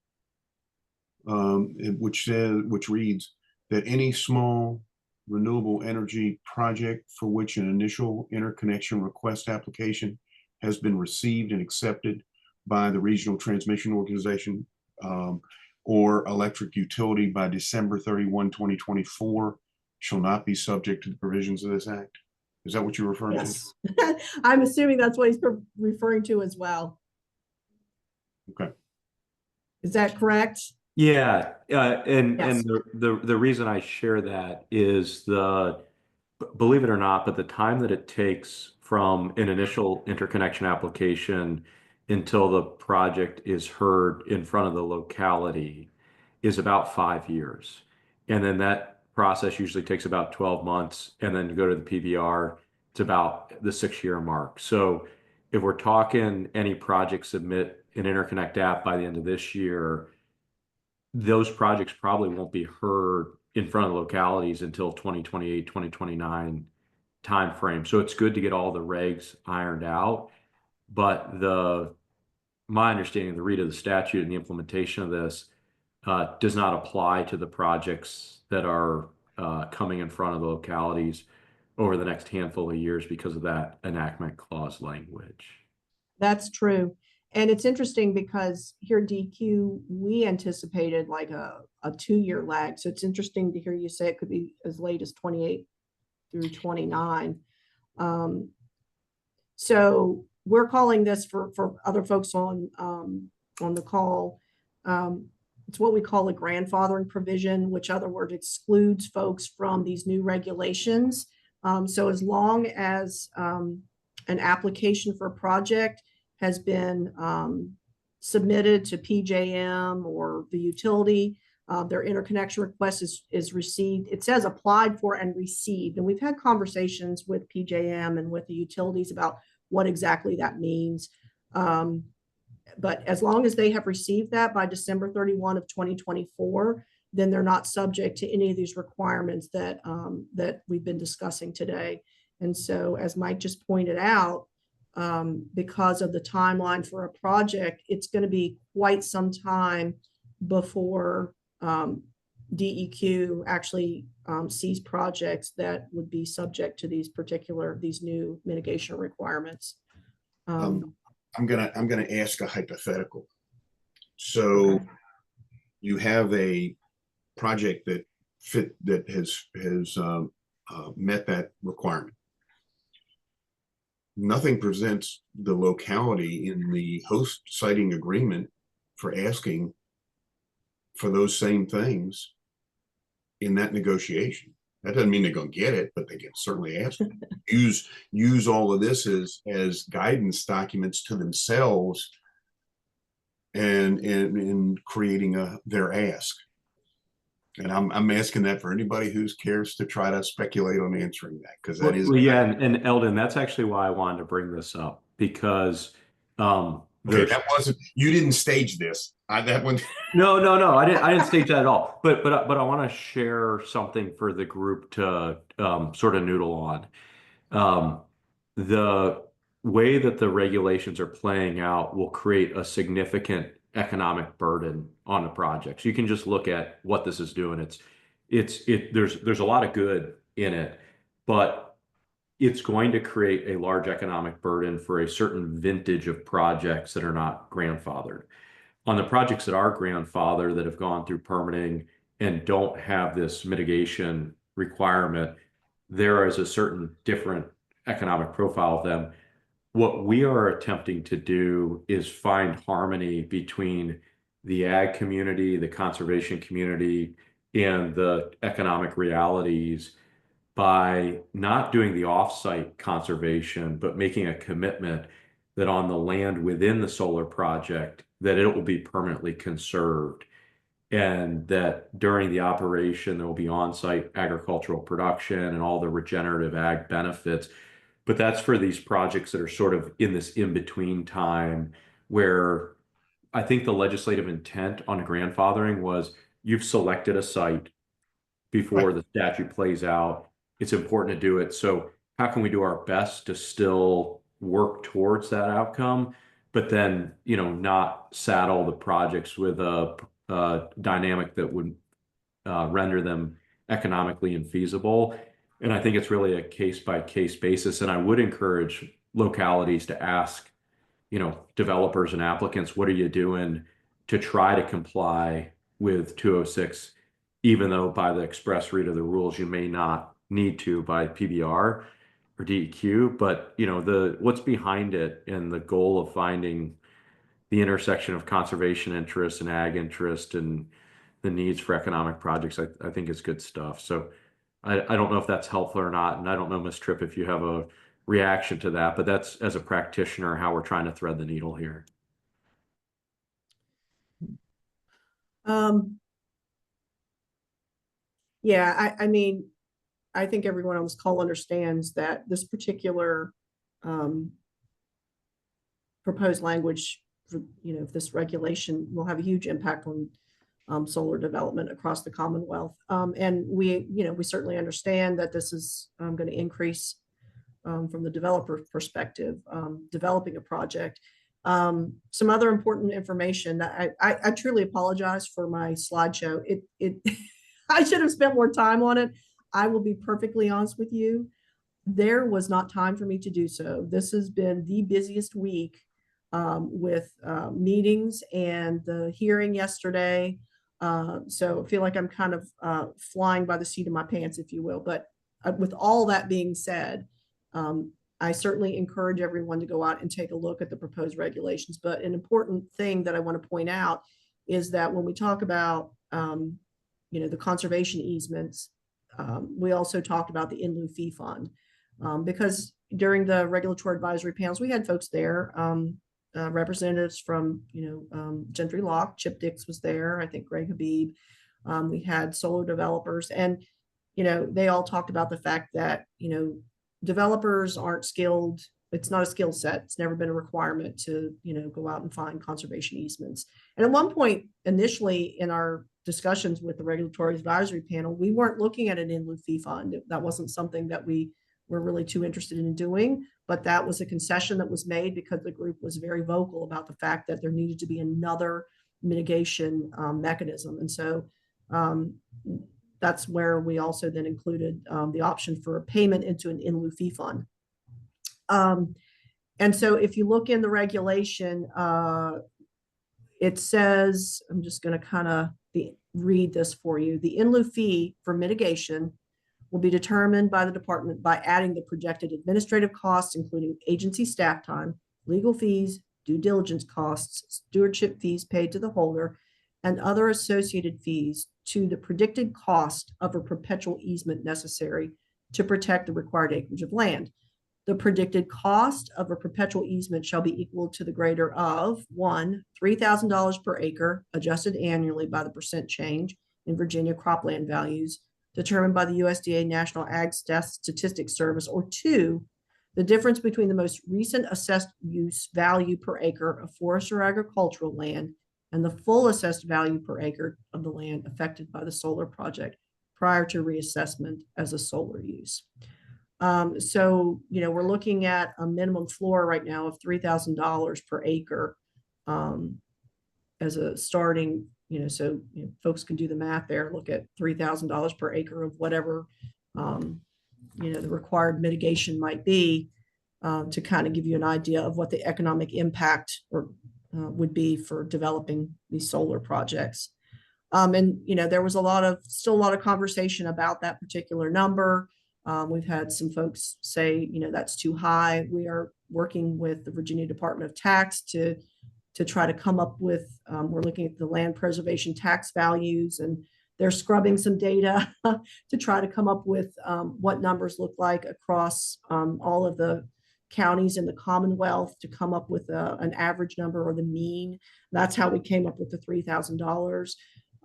which reads that any small renewable energy project for which an initial interconnection request application has been received and accepted by the regional transmission organization or electric utility by December 31, 2024 shall not be subject to the provisions of this act. Is that what you're referring Yes. I'm assuming that's what he's referring to as well. to? Okay. Is that correct? Yeah, and Yes. the reason I share that is believe it or not, but the time that it takes from an initial interconnection application until the project is heard in front of the locality is about 5 years. And then that process usually takes about 12 months. And then to go to the PBR, it's about the 6-year mark. So if we're talking any project submit an interconnect app by the end of this year, those projects probably won't be heard in front of localities until 2028, 2029 timeframe. So it's good to get all the regs ironed out. But my understanding of the read of the statute and the implementation of this does not apply to the projects that are coming in front of the localities over the next handful of years because of that enactment clause language. That's true. And it's interesting because here at DQ, we anticipated like a 2-year lag. So it's interesting to hear you say it could be as late as 28 through 29. So we're calling this for other folks on the call. It's what we call a grandfathering provision, which other words excludes folks from these new regulations. So as long as an application for a project has been submitted to PJM or the utility, their interconnection request is received. It says applied for and received. And we've had conversations with PJM and with the utilities about what exactly that means. But as long as they have received that by December 31 of 2024, then they're not subject to any of these requirements that we've been discussing today. And so as Mike just pointed out, because of the timeline for a project, it's going to be quite some time before DEQ actually sees projects that would be subject to these new mitigation requirements. I'm gonna ask a hypothetical. So Okay. you have a project that has met that requirement. Nothing prevents the locality in the host siting agreement for asking for those same things in that negotiation. That doesn't mean they're going to get it, but they can certainly ask. Use all of this as guidance documents to themselves and creating their ask. And I'm asking that for anybody who cares to try to speculate on answering that, because that is. Well, yeah, and Eldon, that's actually why I wanted to bring this up, because Okay, that wasn't, you didn't stage this. That one. No, I didn't stage that at all. But I want to share something for the group to sort of noodle on. The way that the regulations are playing out will create a significant economic burden on the projects. You can just look at what this is doing. There's a lot of good in it, but it's going to create a large economic burden for a certain vintage of projects that are not grandfathered. On the projects that are grandfathered, that have gone through permitting and don't have this mitigation requirement, there is a certain different economic profile of them. What we are attempting to do is find harmony between the ag community, the conservation community, and the economic realities by not doing the off-site conservation, but making a commitment that on the land within the solar project, that it will be permanently conserved, and that during the operation, there will be on-site agricultural production and all the regenerative ag benefits. But that's for these projects that are sort of in this in-between time, where I think the legislative intent on grandfathering was, you've selected a site before the statute plays out. It's important to do it. So how can we do our best to still work towards that outcome, but then, not saddle the projects with a dynamic that would render them economically infeasible? And I think it's really a case-by-case basis. And I would encourage localities to ask, developers and applicants, what are you doing to try to comply with 206, even though by the express read of the rules, you may not need to by PBR or DEQ, but what's behind it and the goal of finding the intersection of conservation interests and ag interest and the needs for economic projects, I think is good stuff. So I don't know if that's helpful or not. And I don't know, Ms. Tripp, if you have a reaction to that, but that's, as a practitioner, how we're trying to thread the needle here. Yeah, I mean, I think everyone on this call understands that this particular proposed language for, this regulation will have a huge impact on solar development across the Commonwealth. And we certainly understand that this is going to increase from the developer perspective, developing a project. Some other important information that I truly apologize for my slideshow. I should have spent more time on it. I will be perfectly honest with you. There was not time for me to do so. This has been the busiest week with meetings and the hearing yesterday. So I feel like I'm kind of flying by the seat of my pants, if you will. But with all that being said, I certainly encourage everyone to go out and take a look at the proposed regulations. But an important thing that I want to point out is that when we talk about, the conservation easements, we also talked about the in lieu fee fund, because during the regulatory advisory panels, we had folks there, representatives from, Gentry Locke, Chip Dix was there, I think Greg Habib, we had solar developers, and, they all talked about the fact that, developers aren't skilled. It's not a skill set. It's never been a requirement to, go out and find conservation easements. And at one point, initially in our discussions with the regulatory advisory panel, we weren't looking at an in lieu fee fund. That wasn't something that we were really too interested in doing, but that was a concession that was made because the group was very vocal about the fact that there needed to be another mitigation mechanism. And so that's where we also then included the option for a payment into an in lieu fee fund. And so if you look in the regulation, it says, I'm just going to kind of read this for you. The in lieu fee for mitigation will be determined by the department by adding the projected administrative costs, including agency staff time, legal fees, due diligence costs, stewardship fees paid to the holder, and other associated fees to the predicted cost of a perpetual easement necessary to protect the required acreage of land. The predicted cost of a perpetual easement shall be equal to the greater of one, $3,000 per acre, adjusted annually by the percent change in Virginia cropland values determined by the USDA National Ag Statistics Service, or two, the difference between the most recent assessed use value per acre of forest or agricultural land and the full assessed value per acre of the land affected by the solar project prior to reassessment as a solar use. So, we're looking at a minimum floor right now of $3,000 per acre as a starting, so folks can do the math there, look at $3,000 per acre of whatever, the required mitigation might be to kind of give you an idea of what the economic impact would be for developing these solar projects. And, there was still a lot of conversation about that particular number. We've had some folks say, that's too high. We are working with the Virginia Department of Tax to try to come up with, we're looking at the land preservation tax values, and they're scrubbing some data to try to come up with what numbers look like across all of the counties in the Commonwealth to come up with an average number or the mean. That's how we came up with the $3,000.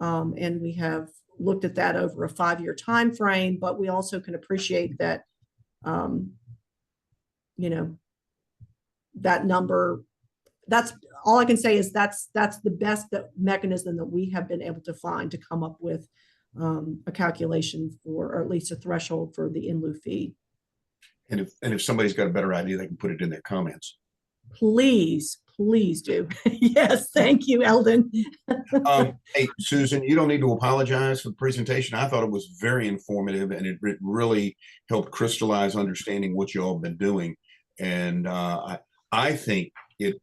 And we have looked at that over a 5-year time frame, but we also can appreciate that, that number, that's all I can say is that's the best mechanism that we have been able to find to come up with a calculation for, or at least a threshold for the in lieu fee. And if somebody's got a better idea, they can put it in their comments. Please do. Yes, thank you, Eldon. Hey, Susan, you don't need to apologize for the presentation. I thought it was very informative, and it really helped crystallize understanding what you all have been doing. And I think it,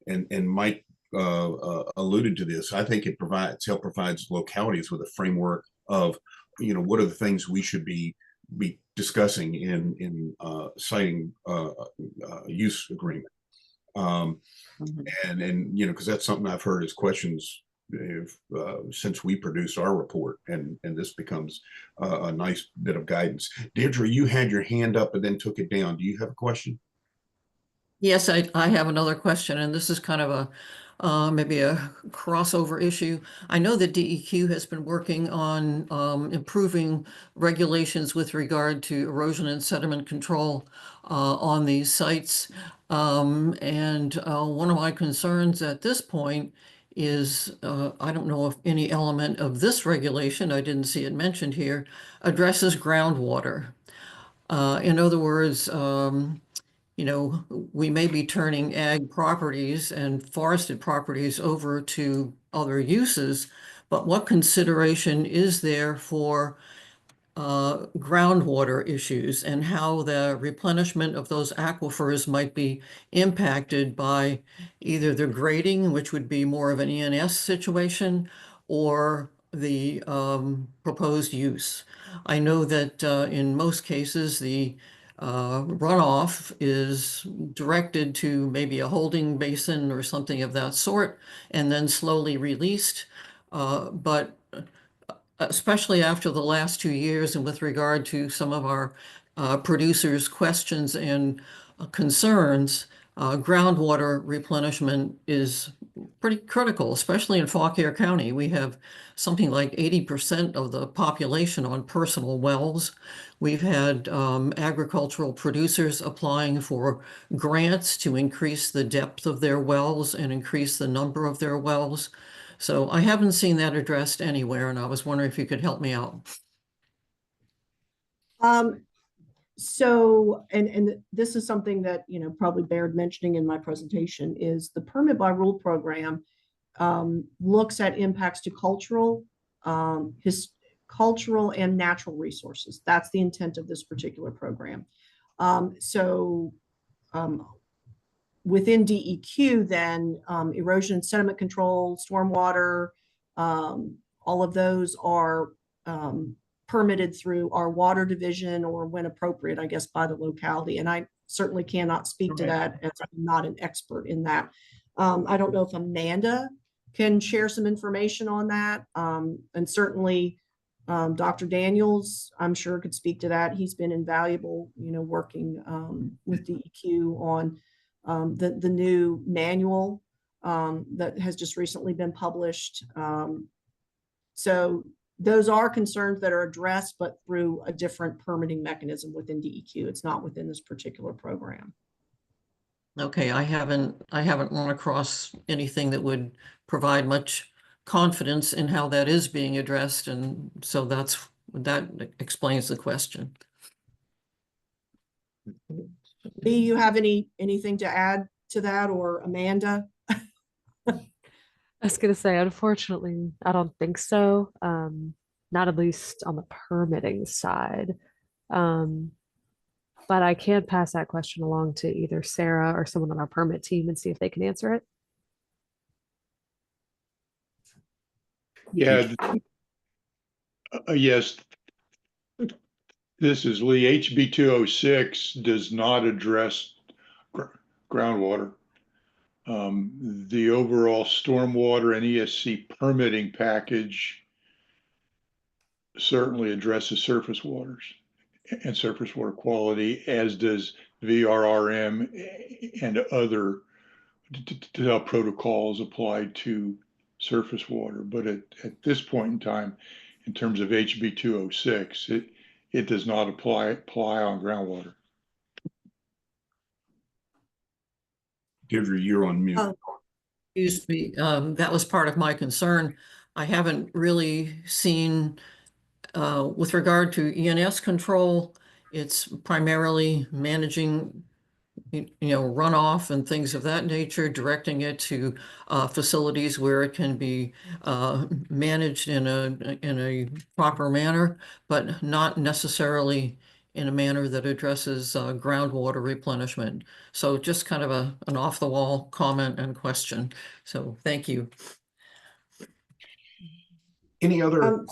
and Mike alluded to this, I think it provides localities with a framework of, what are the things we should be discussing in citing use agreement. And because that's something I've heard as questions since we produced our report, and this becomes a nice bit of guidance. Deirdre, you had your hand up and then took it down. Do you have a question? Yes, I have another question, and this is kind of a maybe a crossover issue. I know that DEQ has been working on improving regulations with regard to erosion and sediment control on these sites. And one of my concerns at this point is I don't know if any element of this regulation, I didn't see it mentioned here, addresses groundwater. In other words, we may be turning ag properties and forested properties over to other uses, but what consideration is there for groundwater issues and how the replenishment of those aquifers might be impacted by either the grading, which would be more of an ENS situation, or the proposed use? I know that in most cases, the runoff is directed to maybe a holding basin or something of that sort, and then slowly released. But especially after the last 2 years, and with regard to some of our producers' questions and concerns, groundwater replenishment is pretty critical, especially in Fauquier County. We have something like 80% of the population on personal wells. We've had agricultural producers applying for grants to increase the depth of their wells and increase the number of their wells. So I haven't seen that addressed anywhere, and I was wondering if you could help me out. So, and this is something that, probably bared mentioning in my presentation, is the permit by rule program looks at impacts to cultural and natural resources. That's the intent of this particular program. Within DEQ, then erosion and sediment control, stormwater, all of those are permitted through our water division, or when appropriate, I guess, by the locality. And I certainly cannot speak to that, as I'm not an expert in that. I don't know if Amanda can share some information on that. And certainly, Dr. Daniels, I'm sure could speak to that. He's been invaluable, working with DEQ on the new manual that has just recently been published. So those are concerns that are addressed, but through a different permitting mechanism within DEQ. It's not within this particular program. Okay, I haven't run across anything that would provide much confidence in how that is being addressed, and so that explains the question. Do you have anything to add to that, or Amanda? I was gonna say, unfortunately, I don't think so. Not at least on the permitting side. But I can pass that question along to either Sarah or someone on our permit team and see if they can answer it. Yeah. Yes. This is Lee. HB 206 does not address groundwater. The overall stormwater and ESC permitting package certainly addresses surface waters and surface water quality, as does VRRM and other protocols applied to surface water. But at this point in time, in terms of HB 206, it does not apply on groundwater. Deirdre, you're on mute. Excuse me, that was part of my concern. I haven't really seen, with regard to ENS control, it's primarily managing runoff and things of that nature, directing it to facilities where it can be managed in a proper manner, but not necessarily in a manner that addresses groundwater replenishment. So just kind of an off-the-wall comment and question. So thank you. Any other?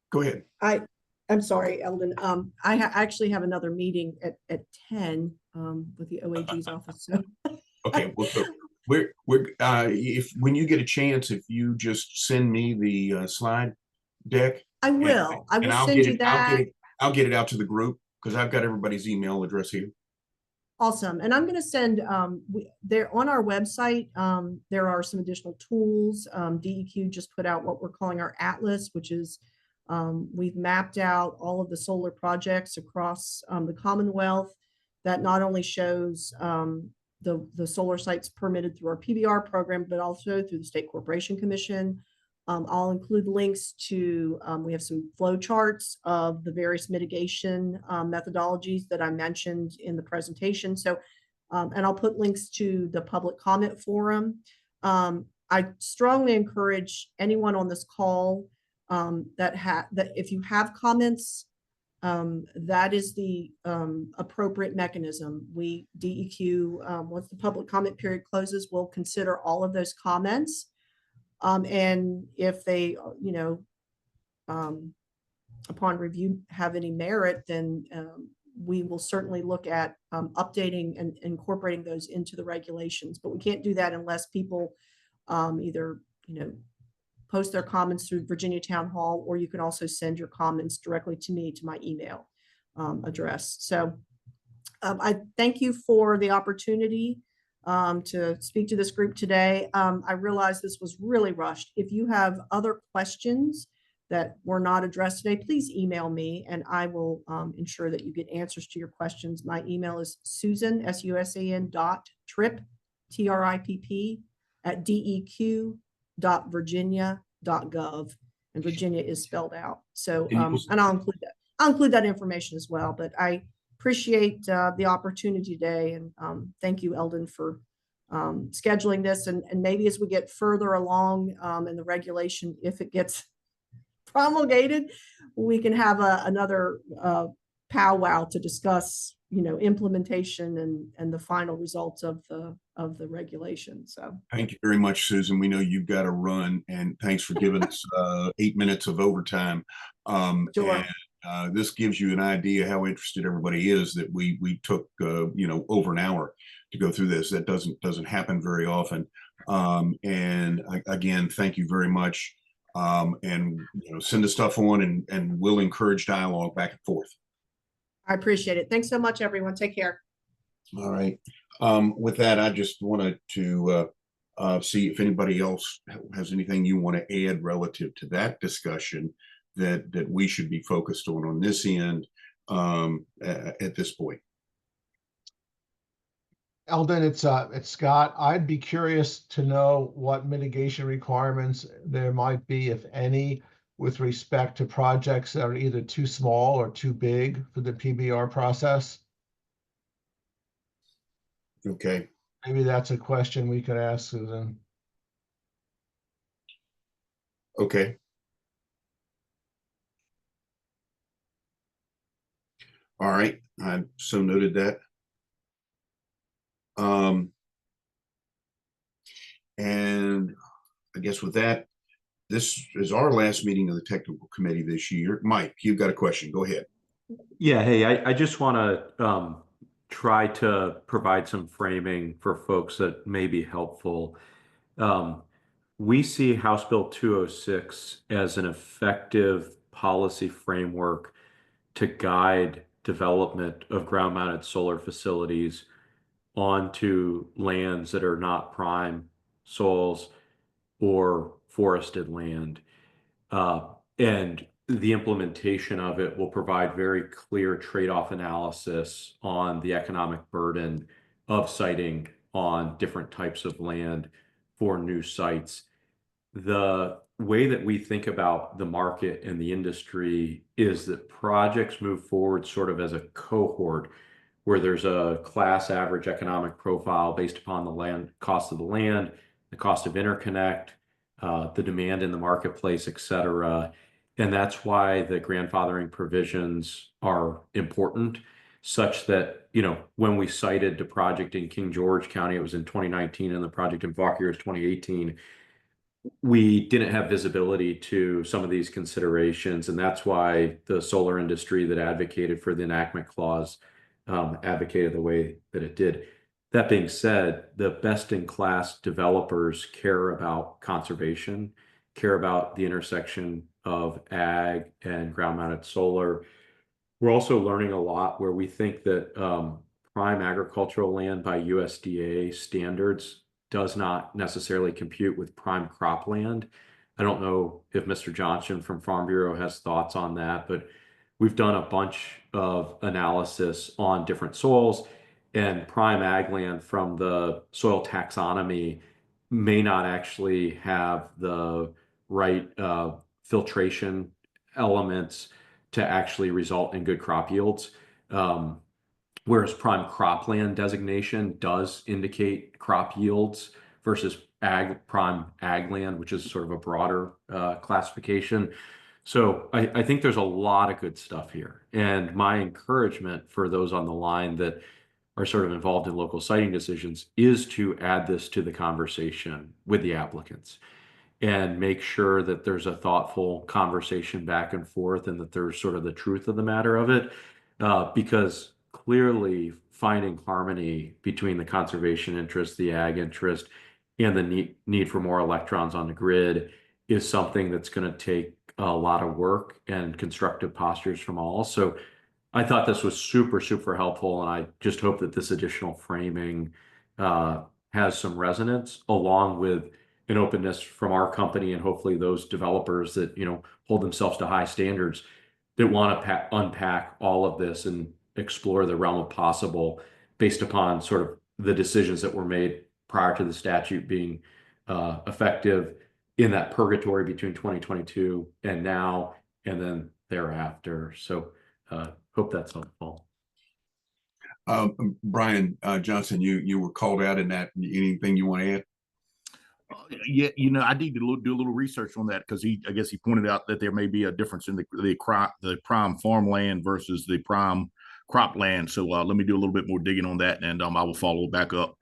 Go ahead. I'm sorry, Eldon. I actually have another meeting at 10 with the OAG's office. So. Okay, well, so if when you get a chance, if you just send me the slide deck, I will. I will I'll send get you it, that. I'll get it out to the group because I've got everybody's email address here. Awesome. And I'm going to send there on our website. There are some additional tools. DEQ just put out what we're calling our Atlas, which is we've mapped out all of the solar projects across the Commonwealth. That not only shows the solar sites permitted through our PBR program, but also through the State Corporation Commission. I'll include links to, we have some flow charts of the various mitigation methodologies that I mentioned in the presentation. So, and I'll put links to the public comment forum. I strongly encourage anyone on this call that if you have comments, that is the appropriate mechanism. DEQ, once the public comment period closes, will consider all of those comments. And if they, upon review have any merit, then we will certainly look at updating and incorporating those into the regulations. But we can't do that unless people either, post their comments through Virginia Town Hall, or you can also send your comments directly to me, to my email address. So I thank you for the opportunity to speak to this group today. I realize this was really rushed. If you have other questions that were not addressed today, please email me and I will ensure that you get answers to your questions. My email is Susan, SUSAN.Tripp, TRIPP, @deq.virginia.gov, and Virginia is spelled out. So, and I'll include that information as well. But I appreciate the opportunity today, and thank you, Eldon, for scheduling this. And maybe as we get further along in the regulation, if it gets promulgated, we can have another powwow to discuss, implementation and the final results of the regulation. So thank you very much, Susan. We know you've got to run, and thanks for giving us 8 minutes of overtime. Sure. And this gives you an idea how interested everybody is that we took over an hour to go through this. That doesn't happen very often. And again, thank you very much. and send the stuff on, and we'll encourage dialogue back and forth. I appreciate it. Thanks so much, everyone. Take care. All right. With that, I just wanted to see if anybody else has anything you want to add relative to that discussion that we should be focused on this end at this point. Eldon, it's Scott. I'd be curious to know what mitigation requirements there might be, if any, with respect to projects that are either too small or too big for the PBR process. Okay. Maybe that's a question we could ask Susan. Okay. All right. I so noted that. And I guess with that, this is our last meeting of the technical committee this year. Mike, you've got a question. Go ahead. Yeah, hey, I just want to try to provide some framing for folks that may be helpful. We see House Bill 206 as an effective policy framework to guide development of ground-mounted solar facilities onto lands that are not prime soils or forested land. And the implementation of it will provide very clear trade-off analysis on the economic burden of siting on different types of land for new sites. The way that we think about the market and the industry is that projects move forward sort of as a cohort, where there's a class average economic profile based upon the land cost of the land, the cost of interconnect, the demand in the marketplace, et cetera. And that's why the grandfathering provisions are important, such that, when we cited the project in King George County, it was in 2019, and the project in Fauquier is 2018. We didn't have visibility to some of these considerations, and that's why the solar industry that advocated for the enactment clause advocated the way that it did. That being said, the best-in-class developers care about conservation, care about the intersection of ag and ground-mounted solar. We're also learning a lot where we think that prime agricultural land by USDA standards does not necessarily compute with prime cropland. I don't know if Mr. Johnson from Farm Bureau has thoughts on that, but we've done a bunch of analysis on different soils, and prime ag land from the soil taxonomy may not actually have the right filtration elements to actually result in good crop yields. Whereas prime cropland designation does indicate crop yields versus prime ag land, which is sort of a broader classification. So I think there's a lot of good stuff here. And my encouragement for those on the line that are sort of involved in local siting decisions is to add this to the conversation with the applicants and make sure that there's a thoughtful conversation back and forth, and that there's sort of the truth of the matter of it. Because clearly finding harmony between the conservation interest, the ag interest, and the need for more electrons on the grid is something that's going to take a lot of work and constructive postures from all. So I thought this was super, super helpful, and I just hope that this additional framing has some resonance, along with an openness from our company and hopefully those developers that hold themselves to high standards, that want to unpack all of this and explore the realm of possible based upon sort of the decisions that were made prior to the statute being effective in that purgatory between 2022 and now, and then thereafter. So hope that's helpful. Brian Johnson, you were called out in that. Anything you want to add? Yeah, I need to do a little research on that, because I guess he pointed out that there may be a difference in the prime farmland versus the prime cropland. So let me do a little bit more digging on that, and I will follow back up.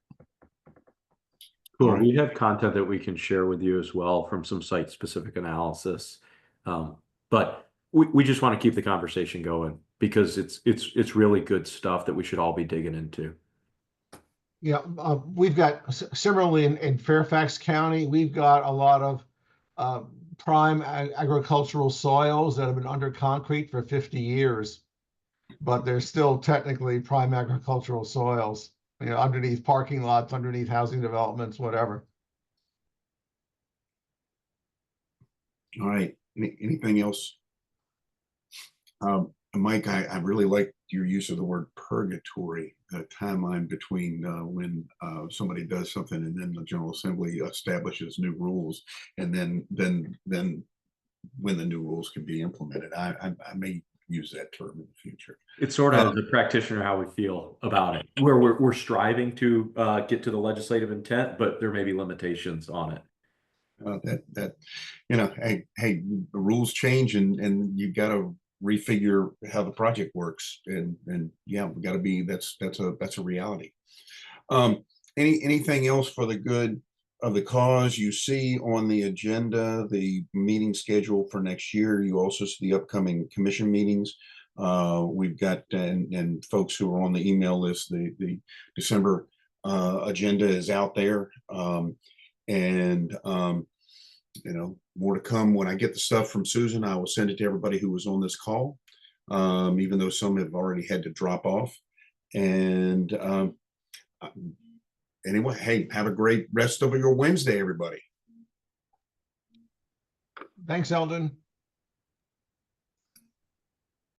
Cool. Right. We have content that we can share with you as well from some site-specific analysis, but we just want to keep the conversation going, because it's really good stuff that we should all be digging into. Yeah, we've got similarly in Fairfax County, we've got a lot of prime agricultural soils that have been under concrete for 50 years, but they're still technically prime agricultural soils, you know, underneath parking lots, underneath housing developments, whatever. All right. Anything else? Mike, I really like your use of the word purgatory, the timeline between when somebody does something and then the General Assembly establishes new rules, and then when the new rules can be implemented. I may use that term in the future. It's sort of, as a practitioner, how we feel about it, where we're striving to get to the legislative intent, but there may be limitations on it. That you know, hey, the rules change, and you got to refigure how the project works, and yeah, we got to be, that's a reality. Anything else for the good of the cause? You see on the agenda the meeting schedule for next year. You also see the upcoming commission meetings. We've got, and folks who are on the email list, the December agenda is out there. You know, more to come. When I get the stuff from Susan, I will send it to everybody who was on this call, even though some have already had to drop off. And anyway, hey, have a great rest of your Wednesday, everybody. Thanks, Eldon.